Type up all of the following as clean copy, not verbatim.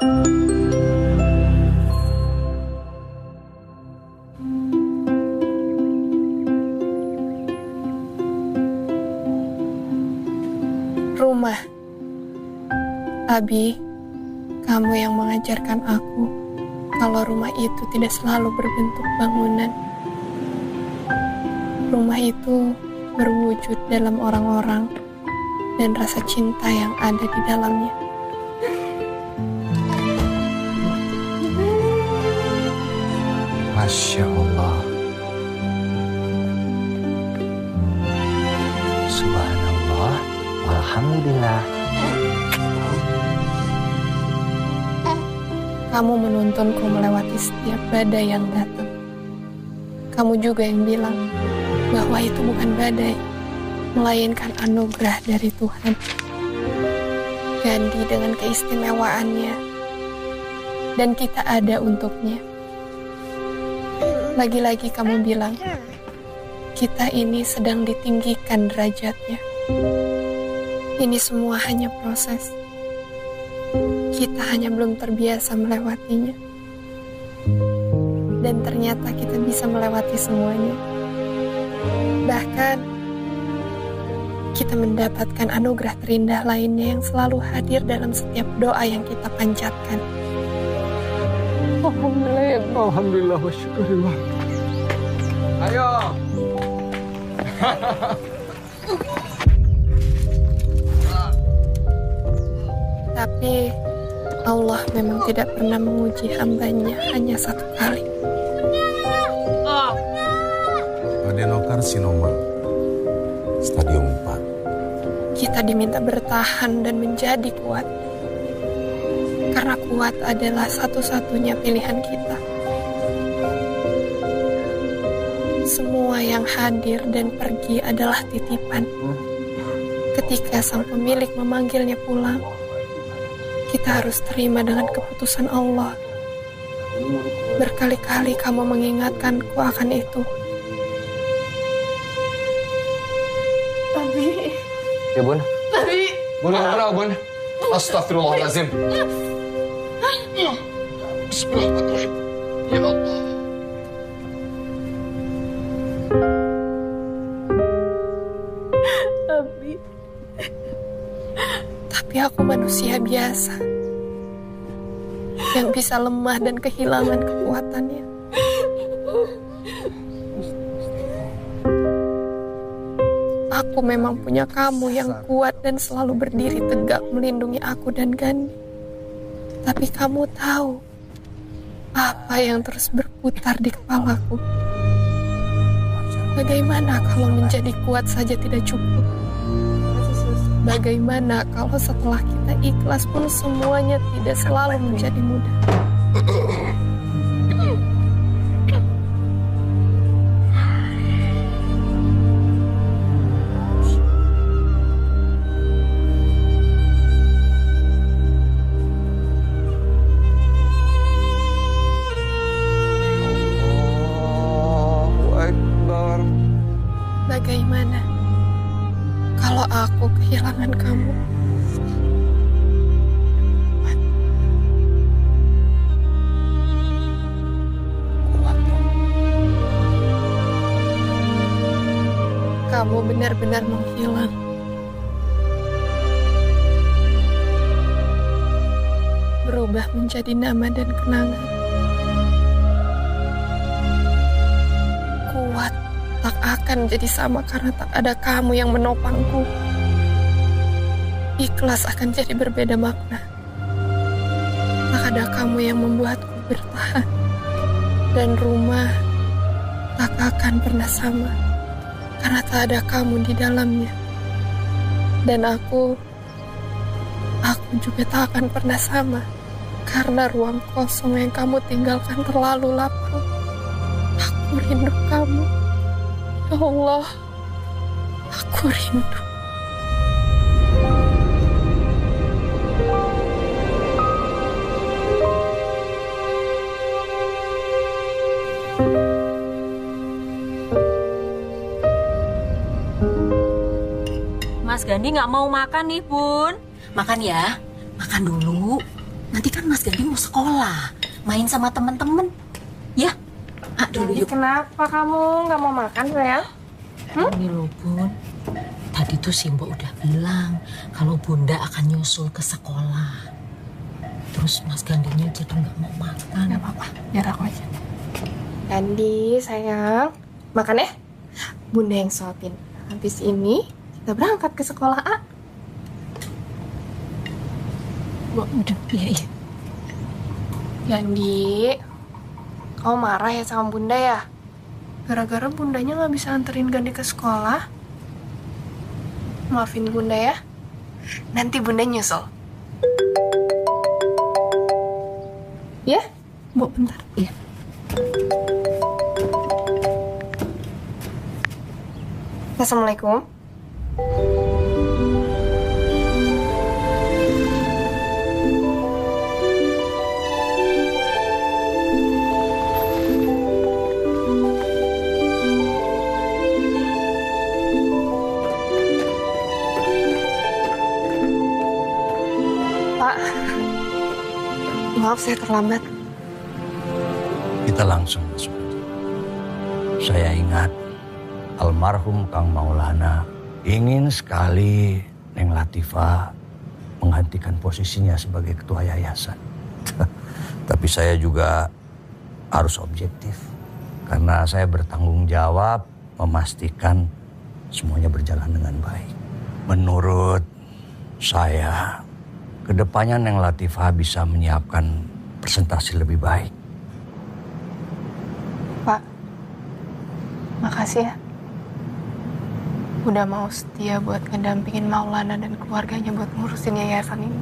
Rumah. Abi, kamu yang mengajarkan aku kalau rumah itu tidak selalu berbentuk bangunan. Rumah itu berwujud dalam orang-orang dan rasa cinta yang ada di dalamnya. Masya Allah. Subhanallah. Alhamdulillah. Kamu menuntunku melewati setiap badai yang datang. Kamu juga yang bilang bahwa itu bukan badai, melainkan anugerah dari Tuhan. Ganti dengan keistimewaannya, dan kita ada untuknya. Lagi-lagi kamu bilang, kita ini sedang ditinggikan derajatnya. Ini semua hanya proses. Kita hanya belum terbiasa melewatinya. Dan ternyata kita bisa melewati semuanya. Bahkan, kita mendapatkan anugerah terindah lainnya yang selalu hadir dalam setiap doa yang kita panjatkan. Alhamdulillah ya Allah. Alhamdulillah wa syukurillah. Ayo. Tapi Allah memang tidak pernah menguji hambanya hanya satu kali. Adenokarsinoma stadium 4. Kita diminta bertahan dan menjadi kuat. Karena kuat adalah satu-satunya pilihan kita. Semua yang hadir dan pergi adalah titipan. Ketika sang pemilik memanggilnya pulang, kita harus terima dengan keputusan Allah. Berkali-kali kamu mengingatkanku akan itu. Abi. Ya bun. Abi. Bun, bun. Astagfirullahaladzim. Bismillahirrahmanirrahim. Ya Allah. Abi. Tapi aku manusia biasa yang bisa lemah dan kehilangan kekuatannya. Aku memang punya kamu yang kuat dan selalu berdiri tegak melindungi aku dan Gani. Tapi kamu tahu apa yang terus berputar di kepalaku. Bagaimana kalau menjadi kuat saja tidak cukup? Bagaimana kalau setelah kita ikhlas pun semuanya tidak selalu menjadi mudah? Bagaimana kalau aku kehilangan kamu? Kamu benar-benar menghilang. Berubah menjadi nama dan kenangan. Kuat tak akan menjadi sama karena tak ada kamu yang menopangku. Ikhlas akan jadi berbeda makna. Tak ada kamu yang membuatku bertahan. Dan rumah tak akan pernah sama karena tak ada kamu di dalamnya. Dan aku juga tak akan pernah sama karena ruang kosong yang kamu tinggalkan terlalu lapang. Aku rindu kamu. Ya Allah, aku rindu. Mas Gandhi nggak mau makan nih, Bun. Makan ya, makan dulu. Nanti kan Mas Gandhi mau sekolah, main sama temen-temen. Ya, dulu yuk. Kenapa kamu nggak mau makan, sayang? Ini loh, Bun. Tadi tuh si Mbok udah bilang kalau Bunda akan nyusul ke sekolah. Terus Mas Gandinya jadi nggak mau makan. Nggak apa-apa, biar aku aja. Gandhi, sayang. Makan ya? Bunda yang suapin. Habis ini kita berangkat ke sekolah A. Udah, iya. Gandhi, kamu marah ya sama Bunda ya? Gara-gara Bundanya nggak bisa anterin Gandhi ke sekolah. Maafin Bunda ya. Nanti Bunda nyusul. Ya? Bu, bentar. Iya. Assalamualaikum. Pak, maaf saya terlambat. Kita langsung masuk. Saya ingat almarhum Kang Maulana ingin sekali Neng Latifah menggantikan posisinya sebagai ketua yayasan. Tapi saya juga harus objektif karena saya bertanggung jawab memastikan semuanya berjalan dengan baik. Menurut saya, kedepannya Neng Latifah bisa menyiapkan presentasi lebih baik. Pak, makasih ya. Udah mau setia buat ngedampingin Maulana dan keluarganya buat ngurusin yayasan ini.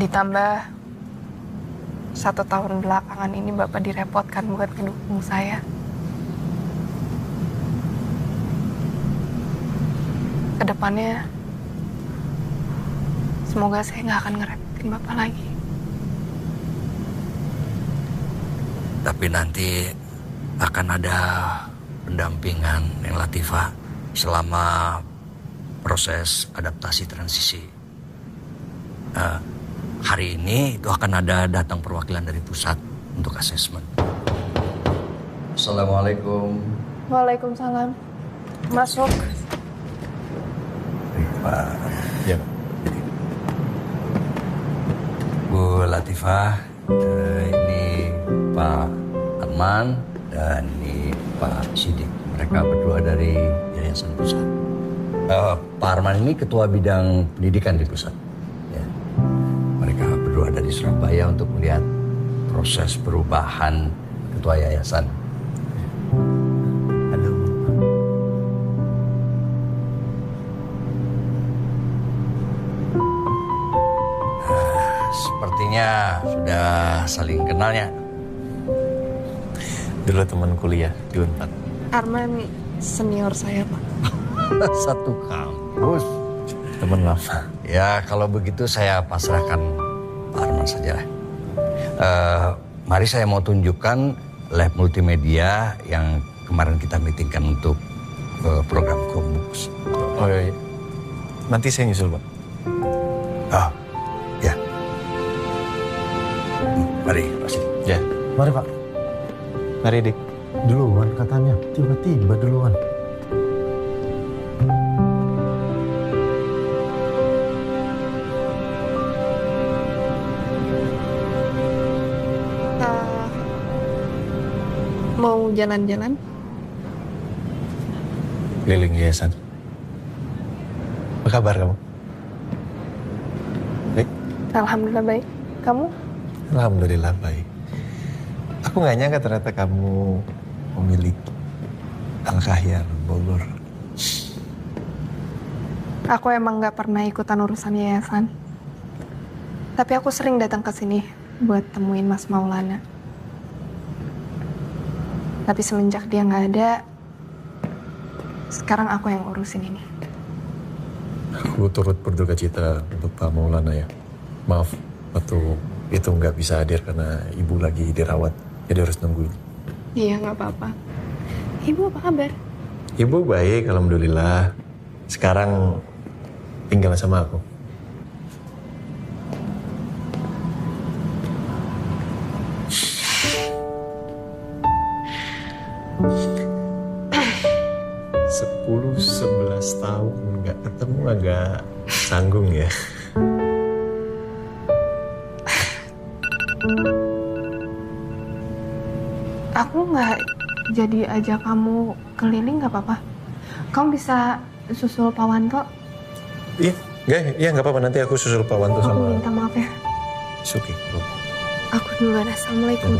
Ditambah 1 tahun belakangan ini Bapak direpotkan buat ngedukung saya. Kedepannya, semoga saya nggak akan ngerepotin Bapak lagi. Tapi nanti akan ada pendampingan Neng Latifah selama proses adaptasi transisi. Hari ini itu akan ada datang perwakilan dari pusat untuk asesmen. Assalamualaikum. Waalaikumsalam. Masuk. Pak. Ya. Bu Latifah, ini Pak Arman dan ini Pak Sidik. Mereka berdua dari Yayasan Pusat. Pak Arman ini ketua bidang pendidikan di pusat. Ya. Mereka berdua dari Surabaya untuk melihat proses perubahan ketua yayasan. Halo. Sepertinya sudah saling kenalnya. Dulu teman kuliah di Unpad. Arman senior saya, Pak. Satu kampus. Teman lama. Ya, kalau begitu saya pasrahkan Pak Arman saja. Mari saya mau tunjukkan lab multimedia yang kemarin kita meetingkan untuk program Chromebooks. Oh iya. Nanti saya nyusul, Pak. Ah, ya. Mari, Pak Sidik. Ya. Mari Pak. Mari, Dik. Duluan katanya, tiba-tiba duluan. Mau jalan-jalan? Keliling yayasan. Apa kabar kamu? Baik? Alhamdulillah baik. Kamu? Alhamdulillah baik. Aku nggak nyangka ternyata kamu memilih Al-Kahiyar Bogor. Aku emang nggak pernah ikutan urusan yayasan. Tapi aku sering datang ke sini buat temuin Mas Maulana. Tapi semenjak dia nggak ada, sekarang aku yang urusin ini. Aku turut berduka cita untuk Pak Maulana ya. Maaf, waktu itu nggak bisa hadir karena ibu lagi dirawat. Jadi harus nungguin. Iya, nggak apa-apa. Ibu apa kabar? Ibu baik, alhamdulillah. Sekarang tinggal sama aku. ketemu agak canggung ya. Aku nggak jadi ajak kamu keliling nggak apa-apa. Kamu bisa susul Pak Wanto. Iya nggak apa-apa, nanti aku susul Pak Wanto Aku sama minta maaf ya. Suki. Aku duluan. Assalamualaikum.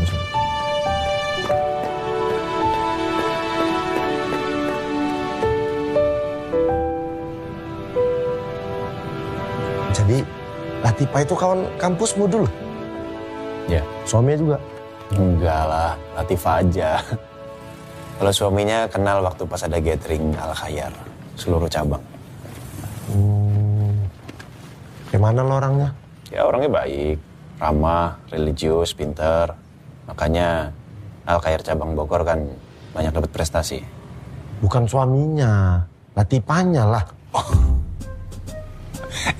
Jadi Latifah itu kawan kampusmu dulu? Ya. Suaminya juga? Enggak lah, Latifah aja. Kalau suaminya kenal waktu pas ada gathering Al Khayyar, seluruh cabang. Gimana lo orangnya? Ya orangnya baik, ramah, religius, pinter. Makanya Al Khayyar cabang Bogor kan banyak dapat prestasi. Bukan suaminya, Latifahnya lah.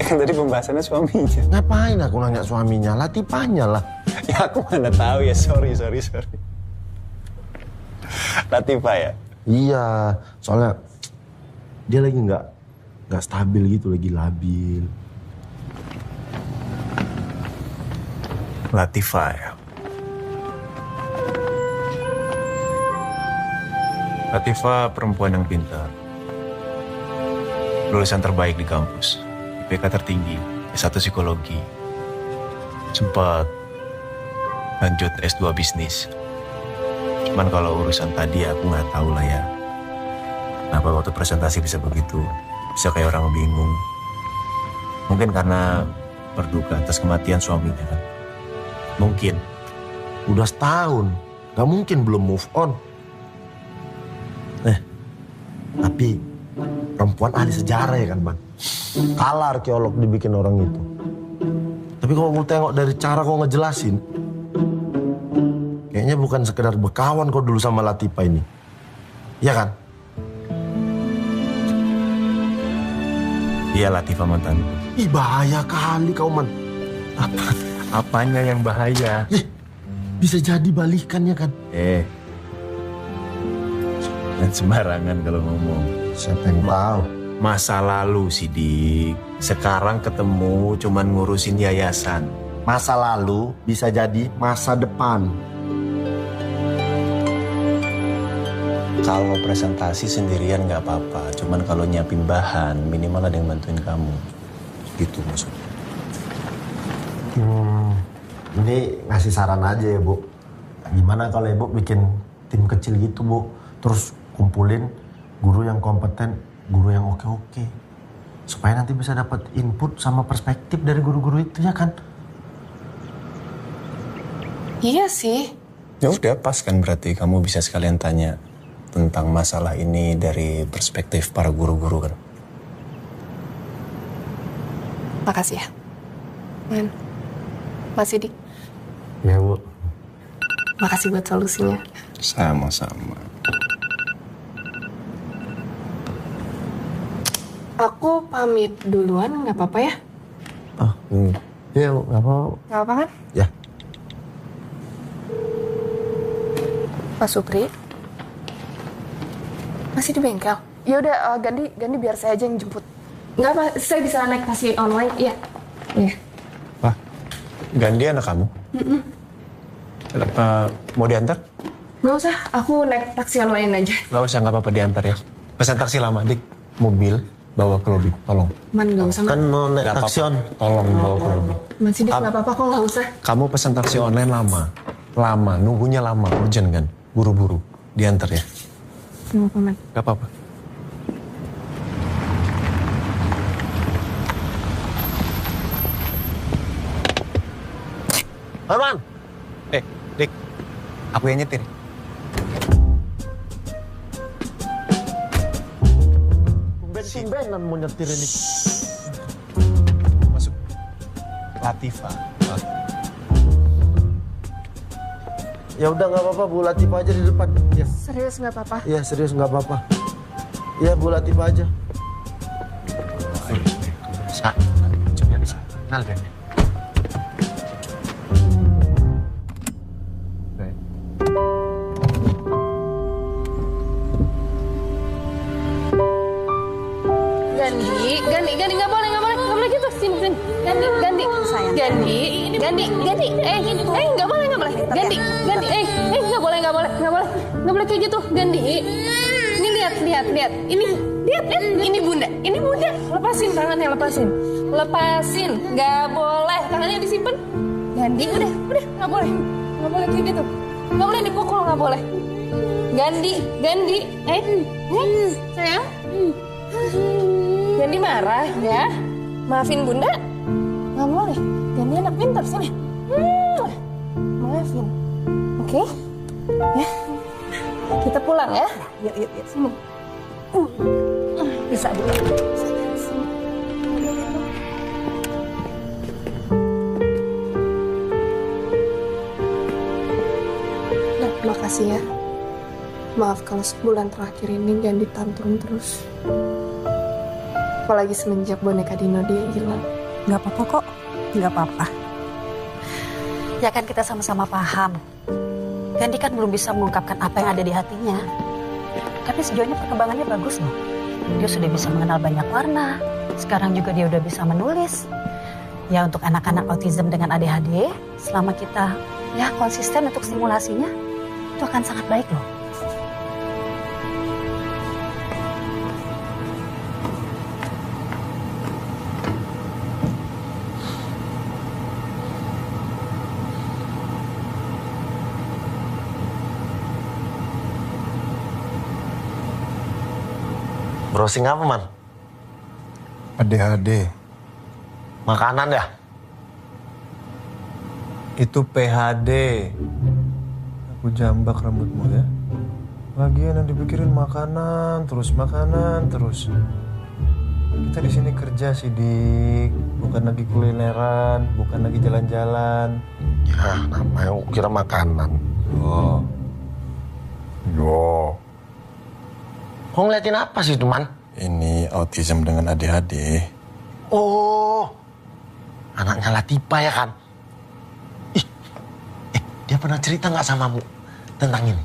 Kan tadi pembahasannya suaminya. Ngapain aku nanya suaminya? Latifahnya lah. Ya aku mana tahu ya, sorry. Latifah ya? Iya, soalnya dia lagi nggak stabil gitu, lagi labil. Latifah ya. Latifah perempuan yang pintar. Lulusan terbaik di kampus. IPK tertinggi, S1 psikologi. Sempat lanjut S2 bisnis. Cuman kalau urusan tadi aku nggak tahu lah ya. Kenapa waktu presentasi bisa begitu? Bisa kayak orang bingung. Mungkin karena berduka atas kematian suaminya kan. Mungkin. Udah setahun, gak mungkin belum move on. Tapi perempuan ahli sejarah ya kan Bang. Kalah arkeolog dibikin orang itu. Tapi kalau mau tengok dari cara kau ngejelasin, kayaknya bukan sekedar berkawan kau dulu sama Latifah ini. Iya kan? Iya, Latifah mantanku. Ih, bahaya kali kau man. Apanya yang bahaya? Bisa jadi balikannya kan? Dan sembarangan kalau ngomong. Siapa yang tahu? Masa lalu Sidik. Sekarang ketemu cuman ngurusin yayasan. Masa lalu bisa jadi masa depan. Kalau presentasi sendirian nggak apa-apa. Cuman kalau nyiapin bahan, minimal ada yang bantuin kamu. Gitu maksudnya. Ini ngasih saran aja ya Bu. Gimana kalau Ibu bikin tim kecil gitu Bu. Terus kumpulin guru yang kompeten, guru yang oke-oke. Supaya nanti bisa dapat input sama perspektif dari guru-guru itu ya kan? Iya sih. Ya udah pas kan berarti kamu bisa sekalian tanya tentang masalah ini dari perspektif para guru-guru kan. Makasih ya. Man. Mas Sidik. Ya Bu. Makasih buat solusinya. Sama-sama. Aku pamit duluan, nggak apa-apa ya? Iya Bu, nggak apa-apa. Nggak apa kan? Ya. Pak Supri. Masih di bengkel? Ya udah, ganti biar saya aja yang jemput. Nggak apa, saya bisa naik taksi online. Iya. Wah, Gandhi anak kamu? Apa mau diantar? Nggak usah, aku naik taksi online aja. Nggak usah, nggak apa-apa diantar ya. Pesan taksi lama, Dik. Mobil bawa ke lobi, tolong. Man, nggak usah. Kan mau naik Nggak taksi on. Tolong bawa ke lobi. Man Sidik, nggak apa-apa kok, nggak usah. Kamu pesan taksi online lama, nunggunya lama, urgent kan? Buru-buru, diantar ya. Nggak apa-apa, Man. Nggak apa-apa. Herman! Dik, aku yang nyetir. Tumben-tumbenan mau nyetir ini. Masuk. Latifah. Ya udah nggak apa-apa, Bu Latifah aja di depan. Ya. Serius nggak apa-apa? Iya serius nggak apa-apa. Iya Bu Latifah aja. Kenal kan? Ganti. Sayang. Ganti. Nggak boleh. Ganti. Nggak boleh kayak gitu. Ganti. Ini lihat. Ini lihat. Ini bunda. Lepasin tangannya, lepasin. Nggak boleh. Tangannya disimpan. Ganti. Udah. Nggak boleh kayak gitu. Nggak boleh dipukul, nggak boleh. Ganti. Sayang. Ganti marah ya. Maafin bunda. Nggak boleh. Ganti anak pintar sini. Maafin. Oke? Ya. Kita pulang ya. Yuk. Sini. Bisa dulu. Nah, makasih ya. Maaf kalau sebulan terakhir ini Gandhi tantrum terus. Apalagi semenjak boneka Dino dia hilang. Nggak apa-apa kok. Nggak apa-apa. Ya kan kita sama-sama paham. Gandhi kan belum bisa mengungkapkan apa yang ada di hatinya. Tapi sejauh ini perkembangannya bagus loh. Dia sudah bisa mengenal banyak warna. Sekarang juga dia udah bisa menulis. Ya untuk anak-anak autism dengan ADHD, selama kita ya konsisten untuk stimulasinya, itu akan sangat baik loh. Browsing apa, Man? ADHD. Makanan ya? Itu PHD. Aku jambak rambutmu ya. Lagian yang dipikirin makanan terus. Kita di sini kerja sih, Dik. Bukan lagi kulineran, bukan lagi jalan-jalan. Ya, namanya kira makanan. Yo. Kok ngeliatin apa sih, teman? Ini autism dengan ADHD. Oh, anaknya Latifah ya kan? Dia pernah cerita nggak samamu tentang ini?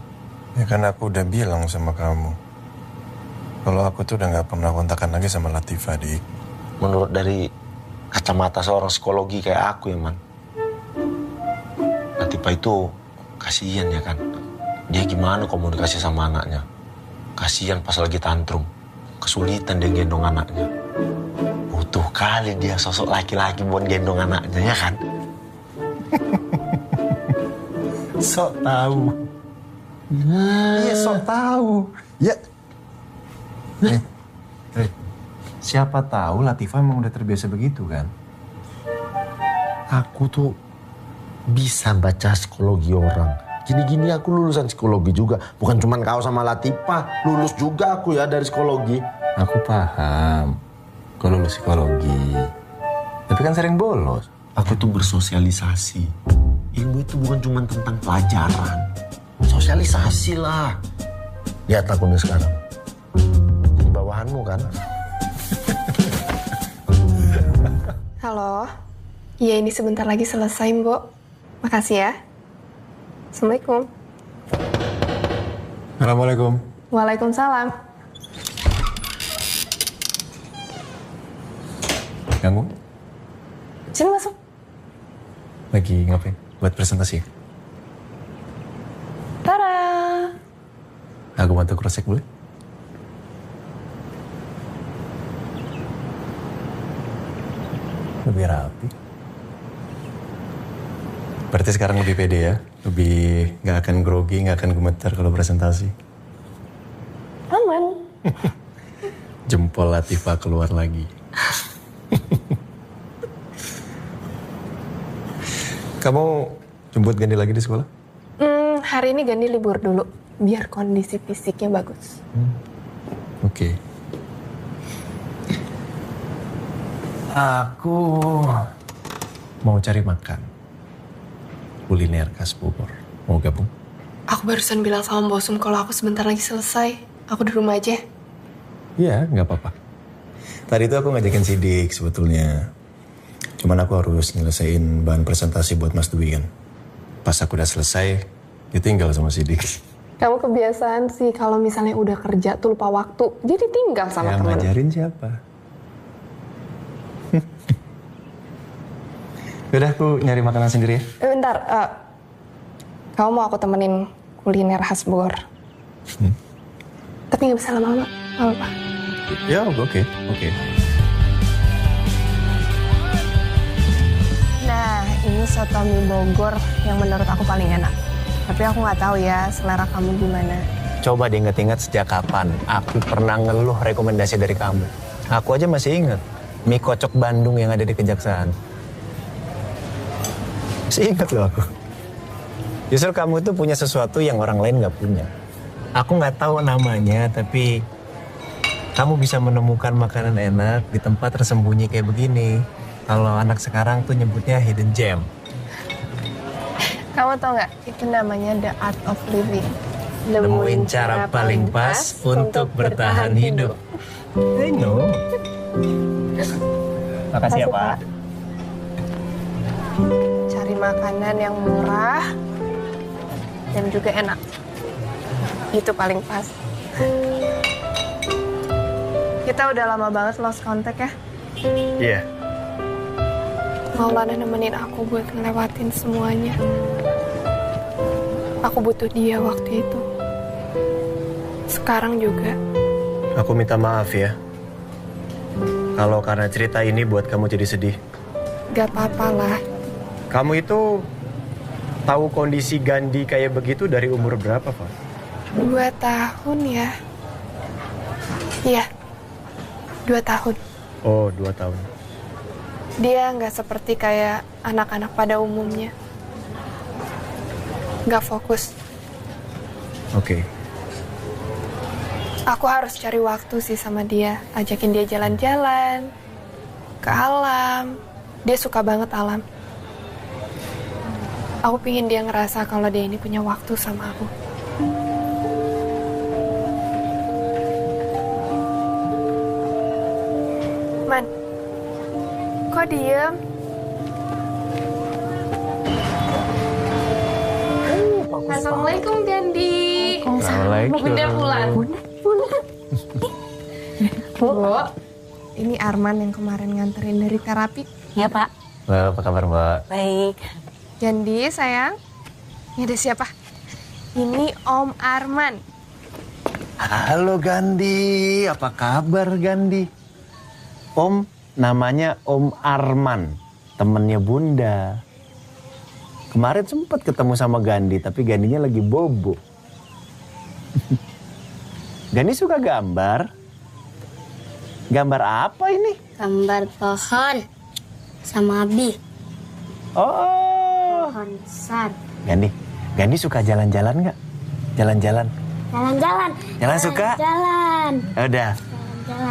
Ya kan aku udah bilang sama kamu. Kalau aku tuh udah nggak pernah kontakan lagi sama Latifah, Dik. Menurut dari kacamata seorang psikologi kayak aku ya, Man. Latifah itu kasihan ya kan? Dia gimana komunikasi sama anaknya? Kasihan pas lagi tantrum. Kesulitan dia gendong anaknya. Butuh kali dia sosok laki-laki buat gendong anaknya ya kan? Sok tahu. Iya, sok tahu. Ya. Siapa tahu Latifah emang udah terbiasa begitu kan? Aku tuh bisa baca psikologi orang. Gini-gini aku lulusan psikologi juga. Bukan cuma kau sama Latifah. Lulus juga aku ya dari psikologi. Aku paham. Kau lulus psikologi. Tapi kan sering bolos. Aku tuh bersosialisasi. Ilmu itu bukan cuma tentang pelajaran. Sosialisasi lah. Lihat aku nih sekarang. Jadi bawahanmu kan? Halo. Iya, ini sebentar lagi selesai, Mbok. Makasih ya. Assalamualaikum. Assalamualaikum. Waalaikumsalam. Ganggu? Sini masuk. Lagi ngapain? Buat presentasi? Tara. Aku bantu cross-check boleh? Lebih rapi. Berarti sekarang lebih pede ya? Lebih gak akan grogi, gak akan gemetar kalau presentasi? Aman. Jempol Latifah keluar lagi. Kamu jemput Gandhi lagi di sekolah? Hari ini Gandhi libur dulu, biar kondisi fisiknya bagus. Oke. Aku mau cari makan. Kuliner khas Bogor. Mau gabung? Aku barusan bilang sama bosum kalau aku sebentar lagi selesai. Aku di rumah aja. Iya, nggak apa-apa. Tadi itu aku ngajakin Sidik sebetulnya. Cuman aku harus nyelesain bahan presentasi buat Mas Dwi kan. Pas aku udah selesai, ditinggal sama Sidik. Kamu kebiasaan sih kalau misalnya udah kerja tuh lupa waktu. Jadi tinggal sama teman. Yang ngajarin siapa? Yaudah, aku nyari makanan sendiri ya. Bentar, kamu mau aku temenin kuliner khas Bogor? Tapi nggak bisa lama-lama, nggak apa-apa. Ya, oke. Nah, ini soto mie Bogor yang menurut aku paling enak. Tapi aku nggak tahu ya selera kamu gimana. Coba diinget-inget sejak kapan aku pernah ngeluh rekomendasi dari kamu. Aku aja masih inget mie kocok Bandung yang ada di Kejaksaan. Masih inget loh aku. Justru kamu itu punya sesuatu yang orang lain nggak punya. Aku nggak tahu namanya, tapi kamu bisa menemukan makanan enak di tempat tersembunyi kayak begini. Kalau anak sekarang tuh nyebutnya hidden gem. Kamu tau nggak? Itu namanya the art of living. Nemuin cara paling pas untuk bertahan hidup. I know. Makasih ya, Pak. Cari makanan yang murah dan juga enak. Itu paling pas. Kita udah lama banget lost contact ya. Iya. Maulana nemenin aku buat ngelewatin semuanya. Aku butuh dia waktu itu. Sekarang juga. Aku minta maaf ya. Kalau karena cerita ini buat kamu jadi sedih. Gak apa-apa lah. Kamu itu tahu kondisi Gandhi kayak begitu dari umur berapa, Pak? 2 tahun ya. Iya, 2 tahun. Oh, 2 tahun. Dia nggak seperti kayak anak-anak pada umumnya. Nggak fokus. Oke. Aku harus cari waktu sih sama dia. Ajakin dia jalan-jalan ke alam. Dia suka banget alam. Aku pingin dia ngerasa kalau dia ini punya waktu sama aku. Man, kok diem? Assalamualaikum, Gandhi. Assalamualaikum. Bunda pulang. Bu, ini Arman yang kemarin nganterin dari terapi. Ya, Pak. Apa kabar, Mbak? Baik. Gandhi, sayang. Ini ada siapa? Ini Om Arman. Halo Gandhi, apa kabar Gandhi? Om, namanya Om Arman, temennya Bunda. Kemarin sempat ketemu sama Gandhi, tapi Gandhinya lagi bobo. Gandhi suka gambar. Gambar apa ini? Gambar pohon sama Abi. Oh, Pohon besar. Gandhi suka jalan-jalan nggak? Jalan-jalan. Jalan-jalan. Jalan suka? Jalan. Udah.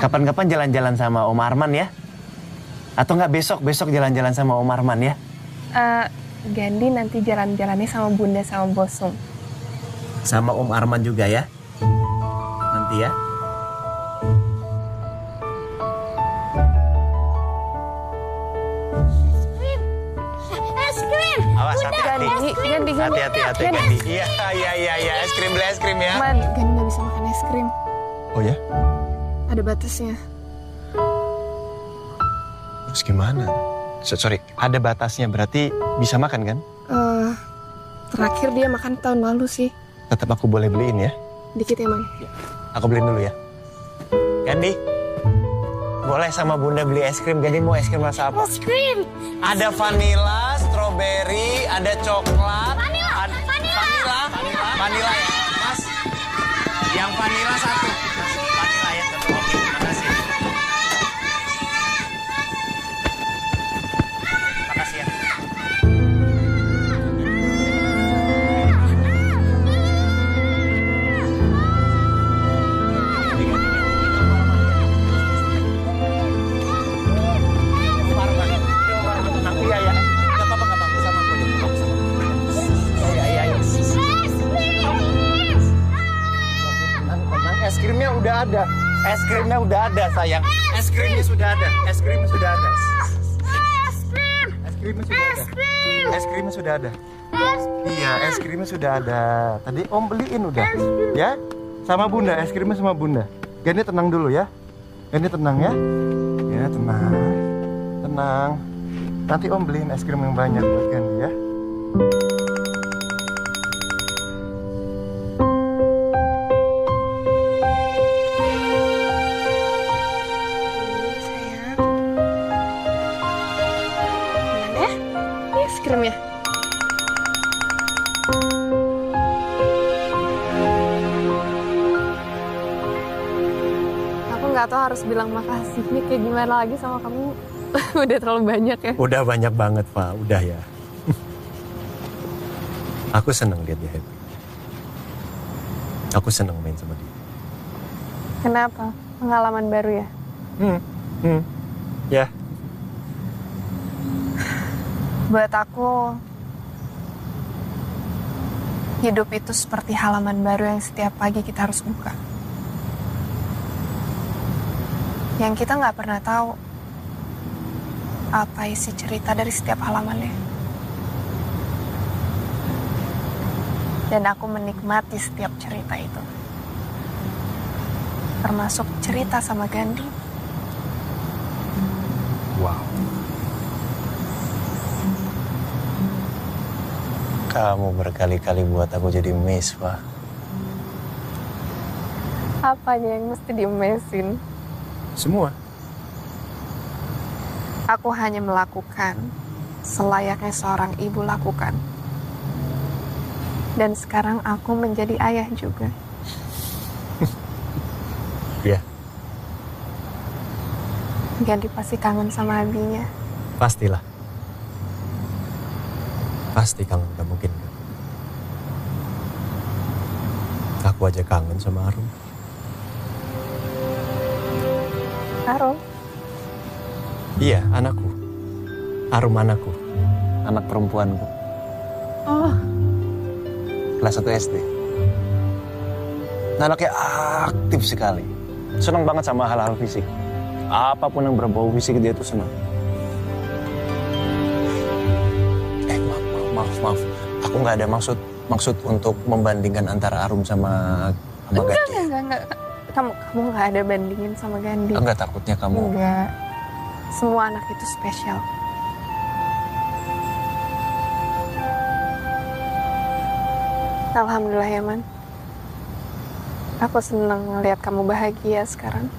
Kapan-kapan jalan-jalan sama Om Arman ya? Atau nggak besok jalan-jalan sama Om Arman ya? Gandhi nanti jalan-jalannya sama Bunda sama Bosum. Sama Om Arman juga ya? Nanti ya? Es krim. Awas, hati-hati. Gandhi. Hati-hati Gandhi. Iya. Es krim, beli es krim ya. Man, Gandhi nggak bisa makan es krim. Oh ya? Ada batasnya. Terus gimana? Sorry, ada batasnya, berarti bisa makan kan? Terakhir dia makan tahun lalu sih. Tetap aku boleh beliin ya? Dikit ya, Man. Aku beliin dulu ya. Gandhi, boleh sama Bunda beli es krim. Gandhi mau es krim rasa apa? Es krim. Ada vanila, stroberi, ada coklat. Vanila ya, Mas. Yang vanila 1. Vanila ya, 1. Oke, makasih. Makasih ya. Es krimnya udah ada. Es krimnya udah ada, sayang. Es krimnya sudah ada. Es krimnya sudah ada. Es krimnya sudah ada. Es krimnya sudah ada. Iya, es krimnya sudah ada. Tadi Om beliin udah. Ya? Sama Bunda, es krimnya sama Bunda. Gandhi tenang dulu ya. Gandhi tenang ya. Ya, tenang. Tenang. Nanti Om beliin es krim yang banyak buat Candy ya. Krimnya. Aku nggak tahu harus bilang makasih nih kayak gimana lagi sama kamu. Udah terlalu banyak ya. Udah banyak banget, Pak. Udah ya. Aku seneng lihat dia happy. Aku seneng main sama dia. Kenapa? Pengalaman baru ya? Ya. Buat aku, hidup itu seperti halaman baru yang setiap pagi kita harus buka. Yang kita nggak pernah tahu apa isi cerita dari setiap halamannya. Dan aku menikmati setiap cerita itu. Termasuk cerita sama Gandhi. Wow. Kamu berkali-kali buat aku jadi miss, Pak. Apanya yang mesti diemesin? Semua. Aku hanya melakukan selayaknya seorang ibu lakukan. Dan sekarang aku menjadi ayah juga. Iya. Gandhi pasti kangen sama abinya. Pastilah. Pasti kangen, gak mungkin gak. Aku aja kangen sama Arum. Arum? Iya, anakku. Arum anakku. Anak perempuanku. Oh. Kelas 1 SD. Anaknya aktif sekali. Senang banget sama hal-hal fisik. Apapun yang berbau fisik dia tuh senang. Maaf. Aku nggak ada maksud untuk membandingkan antara Arum sama Gandhi. Enggak. Kamu nggak ada bandingin sama Gandhi. Enggak, takutnya kamu. Enggak. Semua anak itu spesial. Alhamdulillah ya, Man. Aku senang ngeliat kamu bahagia sekarang.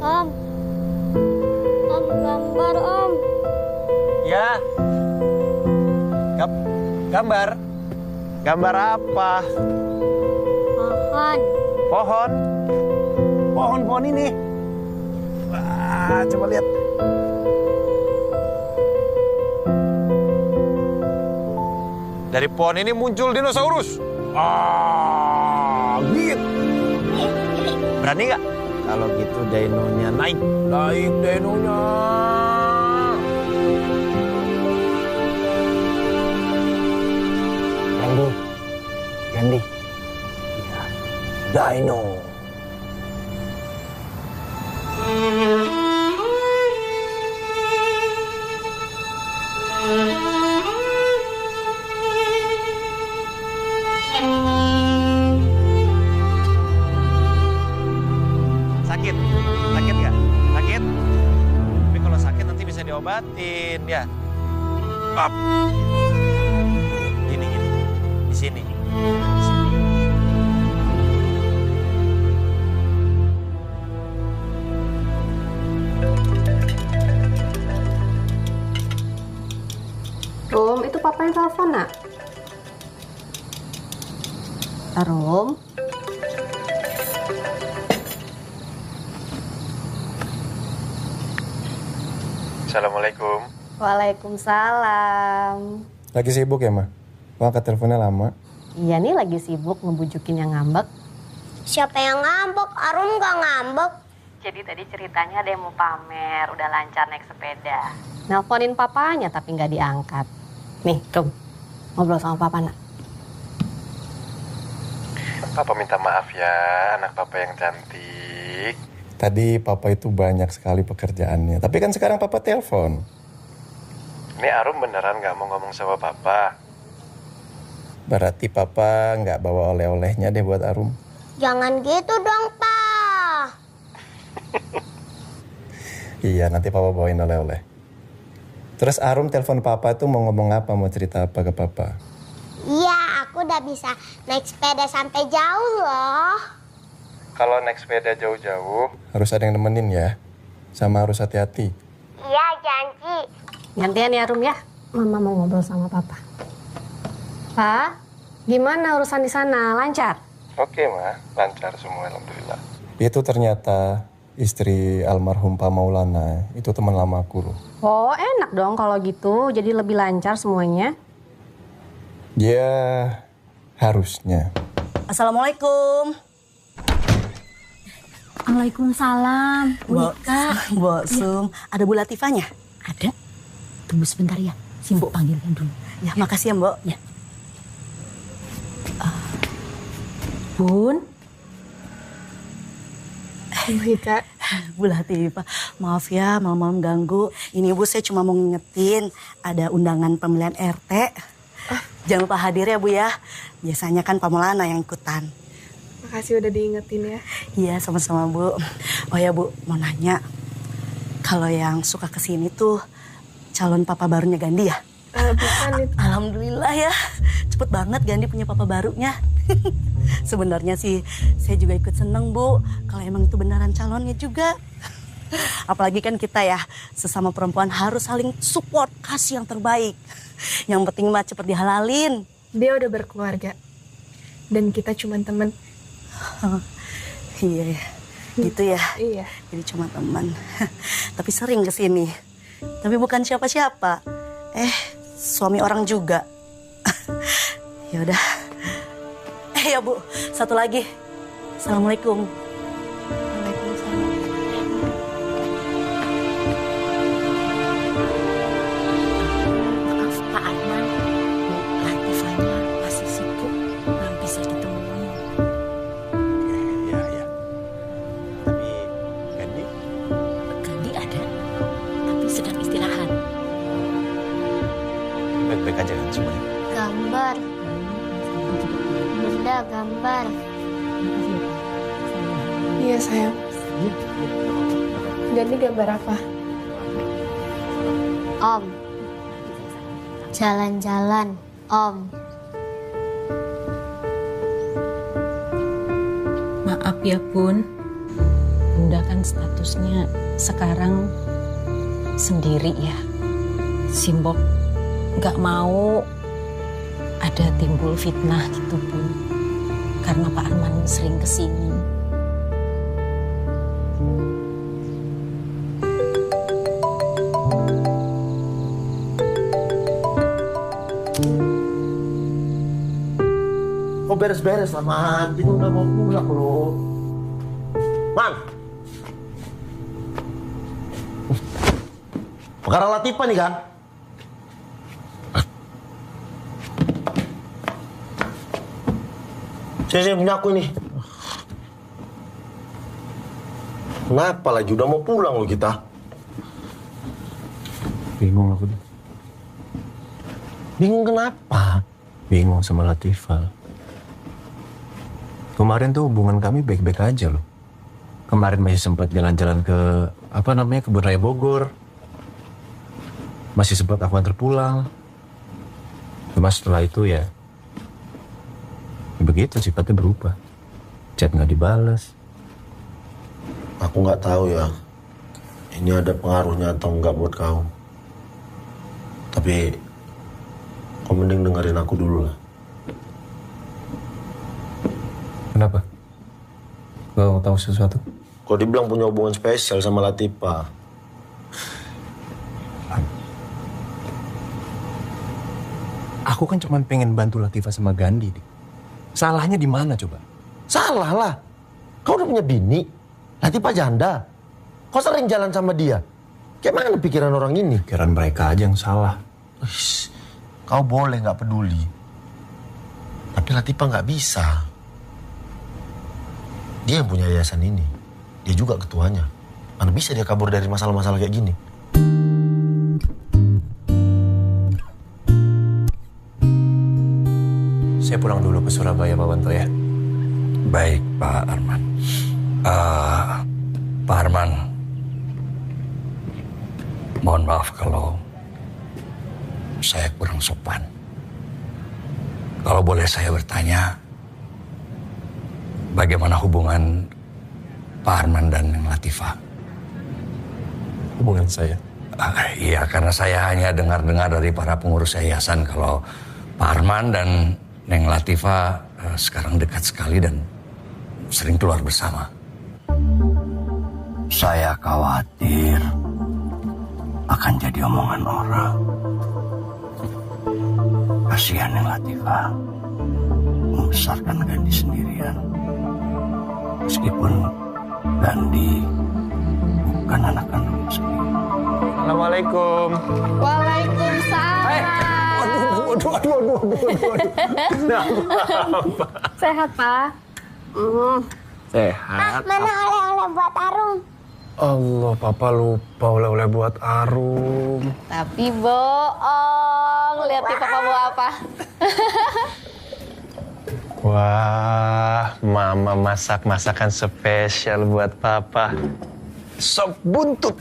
Om, gambar Om. Ya. Gambar. Gambar apa? Pohon. Pohon. Pohon ini. Wah, coba lihat. Dari pohon ini muncul dinosaurus. Gitu. Berani nggak? Kalau gitu dinonya naik. Naik dinonya. Gandhi. Ya, dino. Sakit nggak? Sakit? Tapi kalau sakit nanti bisa diobatin ya. Up. Gini. Di sini. Rum, itu papa yang telepon, nak. Rum. Assalamualaikum. Waalaikumsalam. Lagi sibuk ya, Ma? Kok angkat teleponnya lama? Iya nih, lagi sibuk ngebujukin yang ngambek. Siapa yang ngambek? Arum gak ngambek. Jadi tadi ceritanya ada yang mau pamer, udah lancar naik sepeda. Nelponin papanya tapi nggak diangkat. Nih, Rum, ngobrol sama papa, nak. Papa minta maaf ya, anak papa yang cantik. Tadi papa itu banyak sekali pekerjaannya. Tapi kan sekarang papa telepon. Ini Arum beneran nggak mau ngomong sama papa? Berarti papa nggak bawa oleh-olehnya deh buat Arum. Jangan gitu dong, Pak. Iya, nanti papa bawain oleh-oleh. Terus Arum telepon papa tuh mau ngomong apa, mau cerita apa ke papa? Iya, aku udah bisa naik sepeda sampai jauh loh. Kalau naik sepeda jauh-jauh, harus ada yang nemenin ya. Sama harus hati-hati. Iya, janji. Gantian ya Rum ya. Mama mau ngobrol sama papa. Pak, gimana urusan di sana? Lancar? Oke, Ma. Lancar semua, alhamdulillah. Itu ternyata istri almarhum Pak Maulana. Itu teman lama aku loh. Oh, enak dong kalau gitu. Jadi lebih lancar semuanya. Ya, harusnya. Assalamualaikum. Waalaikumsalam. Bu Sum, ada Bu Latifahnya? Ada. Tunggu sebentar ya. Si Mbok panggilkan dulu. Ya, makasih ya, Mbok. Ya. Bun. Kak. Bu Latifah, maaf ya malam-malam ganggu. Ini Bu, saya cuma mau ngingetin ada undangan pemilihan RT. Jangan lupa hadir ya Bu ya. Biasanya kan Pak Maulana yang ikutan. Makasih udah diingetin ya. Iya, sama-sama Bu. Oh ya Bu, mau nanya. Kalau yang suka kesini tuh calon papa barunya Gandhi ya? Bukan itu. Alhamdulillah ya. Cepet banget Gandhi punya papa barunya. Sebenarnya sih saya juga ikut seneng Bu. Kalau emang itu beneran calonnya juga. Apalagi kan kita ya sesama perempuan harus saling support, kasih yang terbaik. Yang penting mah cepet dihalalin. Dia udah berkeluarga. Dan kita cuma temen. Iya, gitu ya. Iya. Jadi cuma teman. Tapi sering kesini. Tapi bukan siapa-siapa. Suami orang juga. Ya udah. Ya Bu, satu lagi. Assalamualaikum. Waalaikumsalam. Maaf Pak Arman, Bu Latifahnya masih sibuk, belum bisa ditemui. Iya. Tapi Gandhi? Gandhi ada, tapi sedang istirahat. Baik-baik aja kan semuanya? Gambar. Bunda, gambar. Iya sayang. Ganti gambar apa? Om. Jalan-jalan, Om. Maaf ya Bun, Bunda kan statusnya sekarang sendiri ya. Simbok gak mau ada timbul fitnah gitu Bun. Karena Pak Arman sering kesini. Kok beres-beres lah, Man? Kita udah mau pulang loh. Man! Perkara Latifah nih kan? Saya punya aku ini. Kenapa lagi? Udah mau pulang loh kita. Bingung aku. Bingung kenapa? Bingung sama Latifah. Kemarin tuh hubungan kami baik-baik aja loh. Kemarin masih sempat jalan-jalan ke Kebun Raya Bogor. Masih sempat aku antar pulang. Cuma setelah itu ya begitu sifatnya berubah. Chat nggak dibalas. Aku nggak tahu ya. Ini ada pengaruhnya atau enggak buat kau. Tapi kau mending dengerin aku dulu lah. Kenapa? Kau tahu sesuatu? Kau dibilang punya hubungan spesial sama Latifah. Aku kan cuma pengen bantu Latifah sama Gandhi. Salahnya di mana coba? Salah lah. Kau udah punya bini. Latifah janda. Kau sering jalan sama dia. Kayak mana pikiran orang ini? Pikiran mereka aja yang salah. Kau boleh nggak peduli. Tapi Latifah nggak bisa. Dia yang punya yayasan ini. Dia juga ketuanya. Mana bisa dia kabur dari masalah-masalah kayak gini? Saya pulang dulu ke Surabaya, Pak Wanto ya. Baik, Pak Arman. Pak Arman, mohon maaf kalau saya kurang sopan. Kalau boleh saya bertanya, bagaimana hubungan Pak Arman dan Neng Latifah? Hubungan saya? Iya, karena saya hanya dengar-dengar dari para pengurus yayasan kalau Pak Arman dan Neng Latifah sekarang dekat sekali dan sering keluar bersama. Saya khawatir akan jadi omongan orang. Kasihan Neng Latifah membesarkan Gandhi sendirian. Meskipun Gandhi bukan anak kandung sendiri. Assalamualaikum. Waalaikumsalam. Aduh. Sehat, Pak? Sehat. Mana oleh-oleh buat Arum? Allah, Papa lupa oleh-oleh buat Arum. Tapi bohong. Lihat nih Papa bawa apa. Wah, Mama masak masakan spesial buat Papa. Sop buntut.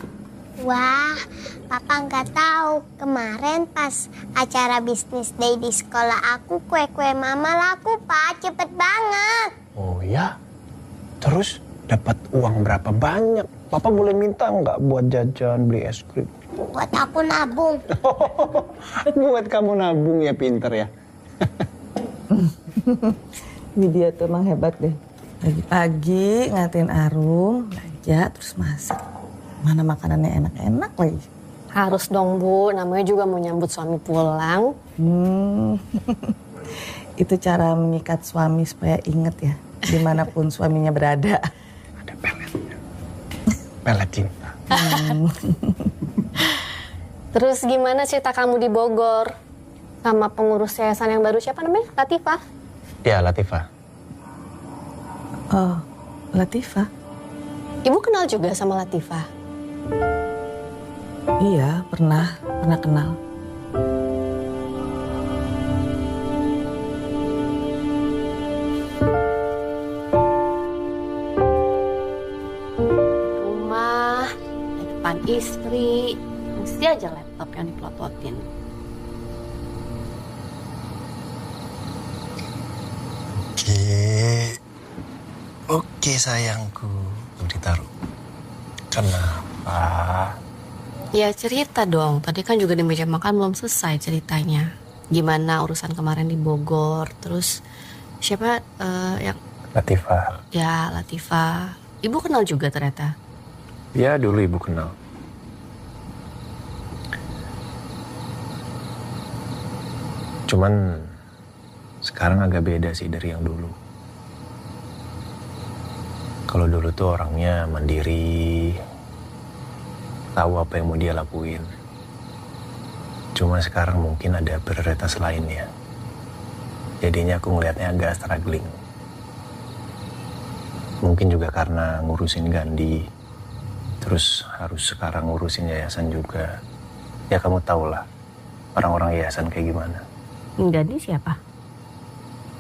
Wah, Papa nggak tahu. Kemarin pas acara bisnis day di sekolah aku, kue-kue Mama laku, Pak. Cepet banget. Oh ya? Terus dapat uang berapa banyak? Papa boleh minta nggak buat jajan, beli es krim? Buat aku nabung. Buat kamu nabung ya, pinter ya. Ini dia tuh emang hebat deh. Pagi-pagi ngatin Arum, belanja terus masak. Mana makanannya enak-enak lagi. Harus dong, Bu. Namanya juga mau nyambut suami pulang. Itu cara mengikat suami supaya inget ya, dimanapun suaminya berada. Ada peletnya. Pelet cinta. Terus gimana cerita kamu di Bogor? Sama pengurus yayasan yang baru, siapa namanya? Latifah? Ya, Latifah. Oh, Latifah? Ibu kenal juga sama Latifah? Iya, pernah kenal. Rumah, di depan istri, mesti aja laptop yang dipelototin. Oke sayangku. Ditaruh. Kenapa? Ya cerita dong, tadi kan juga di meja makan belum selesai ceritanya. Gimana urusan kemarin di Bogor, terus siapa yang... Latifah. Ya, Latifah. Ibu kenal juga ternyata? Ya, dulu ibu kenal. Cuman sekarang agak beda sih dari yang dulu. Kalau dulu tuh orangnya mandiri, tahu apa yang mau dia lakuin. Cuma sekarang mungkin ada prioritas lainnya. Jadinya aku ngelihatnya agak struggling. Mungkin juga karena ngurusin Gandhi, terus harus sekarang ngurusin yayasan juga. Ya kamu tahu lah, orang-orang yayasan kayak gimana. Gandhi siapa?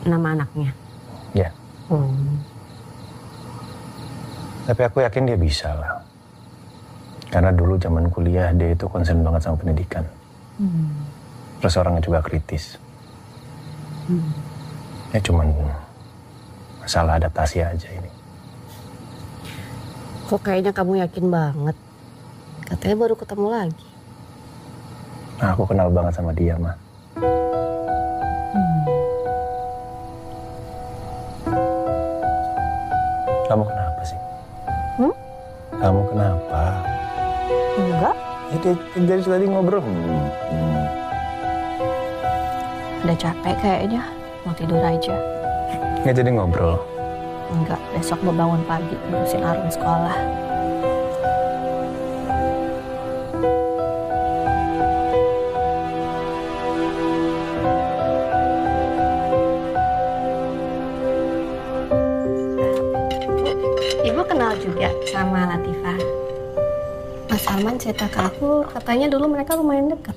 Nama anaknya? Ya. Tapi aku yakin dia bisa lah. Karena dulu zaman kuliah dia itu concern banget sama pendidikan. Terus orangnya juga kritis. Ya cuman masalah adaptasi aja ini. Kok kayaknya kamu yakin banget? Katanya baru ketemu lagi. Nah, aku kenal banget sama dia, Ma. Kamu kenapa sih? Kamu kenapa? Enggak. Ya, dari tadi ngobrol. Udah capek kayaknya, mau tidur aja. Nggak jadi ngobrol? Enggak, besok mau bangun pagi, ngurusin Arum sekolah. Ibu kenal juga sama Latifah. Mas Arman cerita ke aku, katanya dulu mereka lumayan dekat.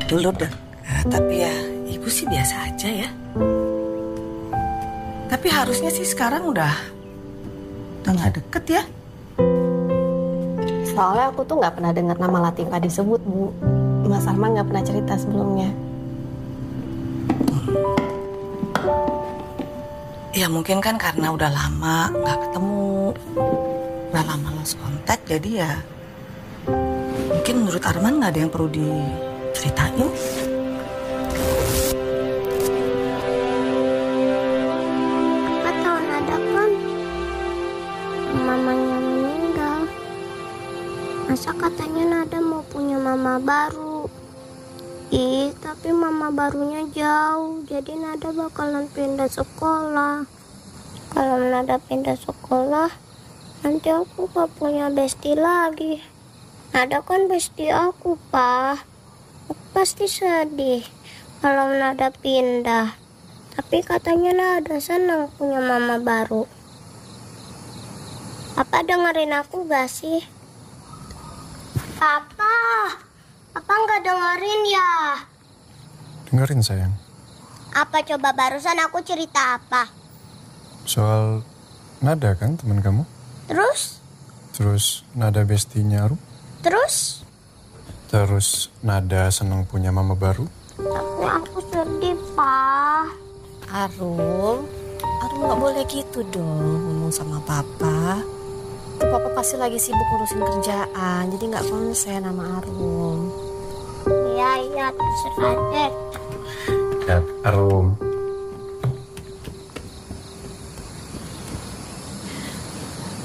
Dulu deh. Tapi ya ibu Ibu sih biasa aja ya. Tapi harusnya sih sekarang udah nggak deket ya. Soalnya aku tuh nggak pernah dengar nama Latifah disebut, Bu. Mas Arman nggak pernah cerita sebelumnya. Ya mungkin kan karena udah lama nggak ketemu, udah lama lost kontak, jadi ya mungkin menurut Arman nggak ada yang perlu diceritain. Apa tahun ada kan mamanya meninggal. Masa katanya Nada mau punya mama baru. Ih, tapi mama barunya jauh, jadi Nada bakalan pindah sekolah. Kalau Nada pindah sekolah, nanti aku gak punya bestie lagi. Nada kan bestie aku, Pak. Aku pasti sedih kalau Nada pindah. Tapi katanya Nada senang punya mama baru. Papa dengerin aku gak sih? Papa nggak dengerin ya? Dengerin sayang. Apa coba barusan aku cerita apa? Soal Nada kan teman kamu? Terus Nada bestinya Arum? Terus Nada senang punya mama baru? Tapi aku sedih, Pak. Arum nggak boleh gitu dong ngomong sama Papa. Tuh Papa pasti lagi sibuk ngurusin kerjaan, jadi nggak konsen sama Arum. Iya, terserah deh. Ya, Arum.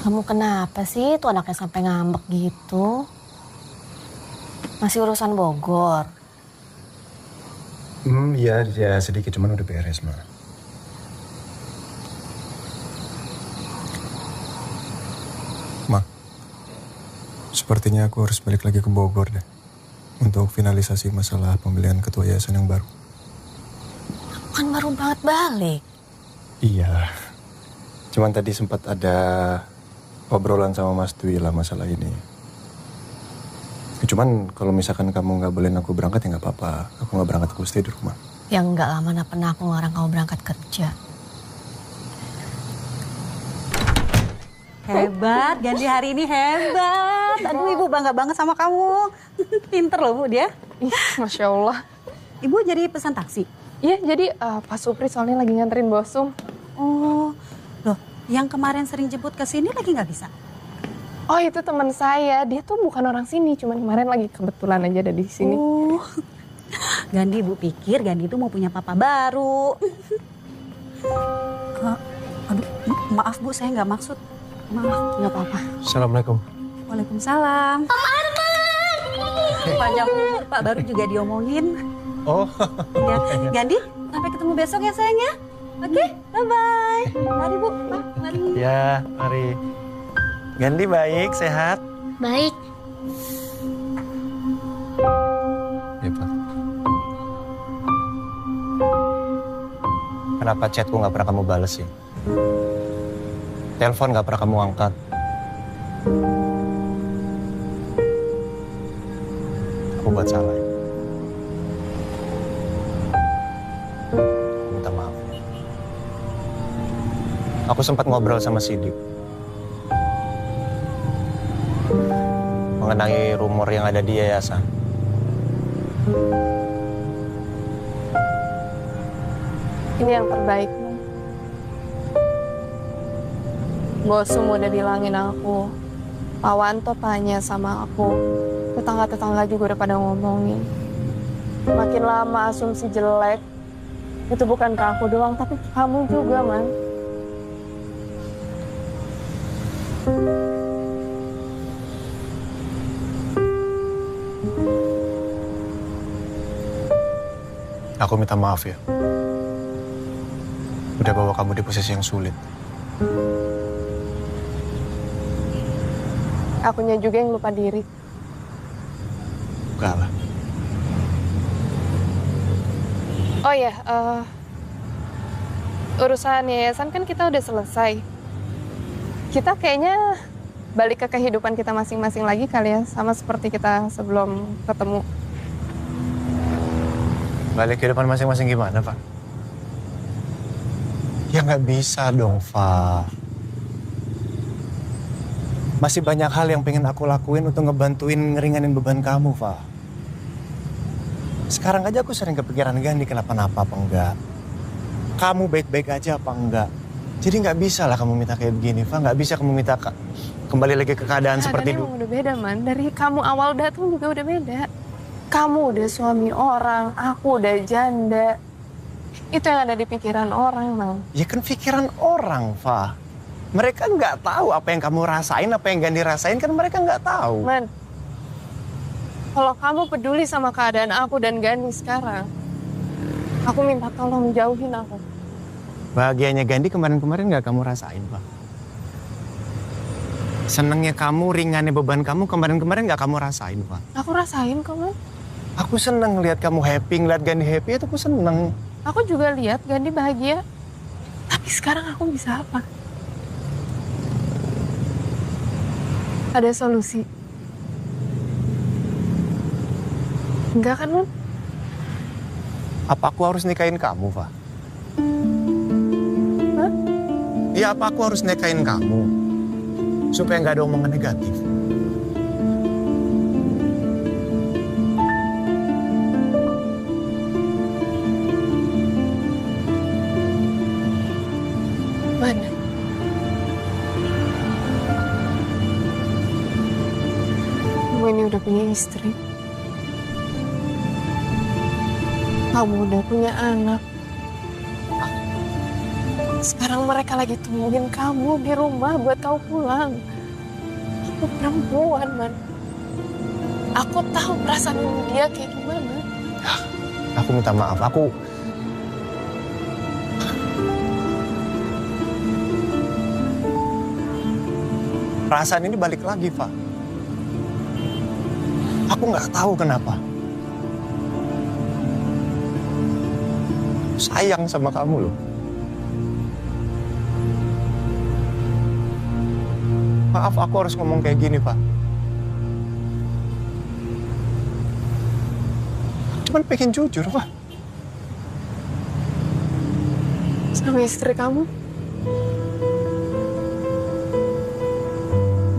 Kamu kenapa sih tuh anaknya sampai ngambek gitu? Masih urusan Bogor? Iya sedikit, cuman udah beres, Ma. Ma, sepertinya aku harus balik lagi ke Bogor deh. Untuk finalisasi masalah pembelian ketua yayasan yang baru. Kan baru banget balik. Iya, cuman tadi sempat ada obrolan sama Mas Dwi lah masalah ini. Cuman kalau misalkan kamu nggak bolehin aku berangkat ya nggak apa-apa. Aku nggak berangkat, aku stay di rumah. Ya enggak lah, mana pernah aku ngelarang kamu berangkat kerja. Hebat, Gandhi hari ini hebat. Aduh, Ibu bangga banget sama kamu. Pinter loh, Bu, dia. Masya Allah. Ibu jadi pesan taksi? Iya, jadi Pak Supri soalnya lagi nganterin Bosum. Oh, loh, yang kemarin sering jemput ke sini lagi nggak bisa? Oh, itu teman saya. Dia tuh bukan orang sini, cuman kemarin lagi kebetulan aja ada di sini. Oh, Gandhi, Ibu pikir Gandhi itu mau punya papa baru. Aduh, maaf Bu, saya nggak maksud. Maaf, nggak apa-apa. Assalamualaikum. Waalaikumsalam. Pak Arman! Panjang umur Pak, baru juga diomongin. Oh. Ya, Gandhi, sampai ketemu besok ya sayang ya. Oke, bye-bye. Mari Bu, Pak, mari. Ya, mari. Gandhi baik, sehat? Baik. Ya, Pak. Kenapa chatku nggak pernah kamu bales sih? Telepon nggak pernah kamu angkat. Aku buat salah. Minta maaf. Aku sempat ngobrol sama Sidik mengenai rumor yang ada di yayasan. Ini yang terbaik, Mam. Bosum udah bilangin aku. Pak Wanto tanya sama aku. Tetangga-tetangga juga udah pada ngomongin. Makin lama asumsi jelek. Itu bukan ke aku doang, tapi ke kamu juga, Man. Aku minta maaf ya. Udah bawa kamu di posisi yang sulit. Akunya juga yang lupa diri. Enggak lah. Oh ya, urusan yayasan kan kita udah selesai. Kita kayaknya balik ke kehidupan kita masing-masing lagi kali ya, sama seperti kita sebelum ketemu. Balik kehidupan masing-masing gimana, Pak? Ya nggak bisa dong, Fa. Masih banyak hal yang pengen aku lakuin untuk ngebantuin ngeringanin beban kamu, Fa. Sekarang aja aku sering kepikiran Gandhi kenapa-napa apa enggak. Kamu baik-baik aja apa enggak. Jadi nggak bisa lah kamu minta kayak begini, Fa. Nggak bisa kamu minta kembali lagi ke keadaan seperti dulu. Keadaannya udah beda, Man. Dari kamu awal datang juga udah beda. Kamu udah suami orang, aku udah janda. Itu yang ada di pikiran orang, Man. Ya kan pikiran orang, Fa. Mereka nggak tahu apa yang kamu rasain, apa yang Gandhi rasain, kan mereka nggak tahu. Man, kalau kamu peduli sama keadaan aku dan Gandhi sekarang, aku minta tolong jauhin aku. Bahagianya Gandhi kemarin-kemarin nggak kamu rasain, Pak. Senengnya kamu, ringannya beban kamu kemarin-kemarin nggak kamu rasain, Pak. Aku rasain kok, Man. Aku seneng lihat kamu happy, ngeliat Gandhi happy, itu aku seneng. Aku juga lihat Gandhi bahagia. Tapi sekarang aku bisa apa? Ada solusi? Enggak kan, Man? Apa aku harus nikahin kamu, Pak? Hah? Iya, apa aku harus nikahin kamu? Supaya nggak ada omongan negatif. Mana? Kamu ini udah punya istri. Kamu udah punya anak. Sekarang mereka lagi tungguin kamu di rumah buat kau pulang. Aku perempuan, Man. Aku tahu perasaan dia kayak gimana. Aku minta maaf, perasaan ini balik lagi, Pak. Aku nggak tahu kenapa. Sayang sama kamu loh. Maaf, aku harus ngomong kayak gini, Pak. Cuman pengen jujur, Pak. Sama istri kamu?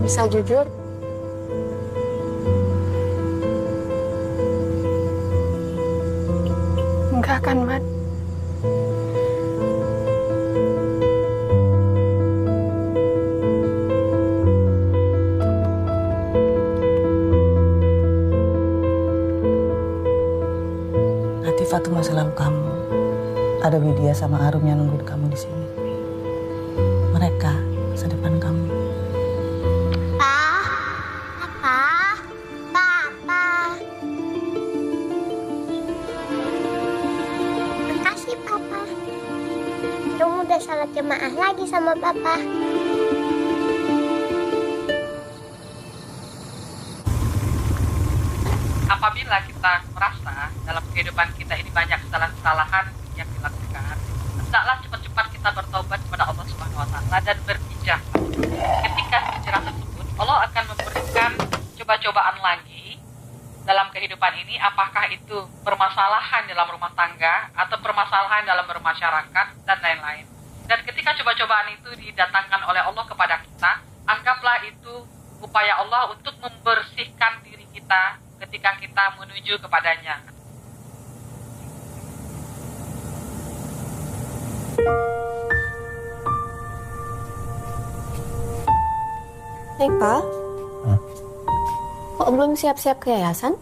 Bisa jujur? Enggak kan, Man? Latifah tuh masa lalu kamu. Ada Widya sama Arum yang nungguin kamu di sini. Mereka masa depan kamu. Makasih, Papa. Rum udah salat jemaah lagi sama Papa. Apabila kita merasa dalam kehidupan kita ini banyak kesalahan-kesalahan yang dilakukan, hendaklah cepat-cepat kita bertobat kepada Allah Subhanahu wa taala dan berhijrah. Ketika hijrah tersebut, Allah akan memberikan coba-cobaan lagi dalam kehidupan ini, apakah itu permasalahan dalam rumah tangga atau permasalahan dalam bermasyarakat dan lain-lain. Dan ketika coba-cobaan itu didatangkan oleh Allah kepada kita, anggaplah itu upaya Allah untuk membersihkan diri kita ketika kita menuju kepadanya. Hei, Pak. Kok belum siap-siap ke yayasan?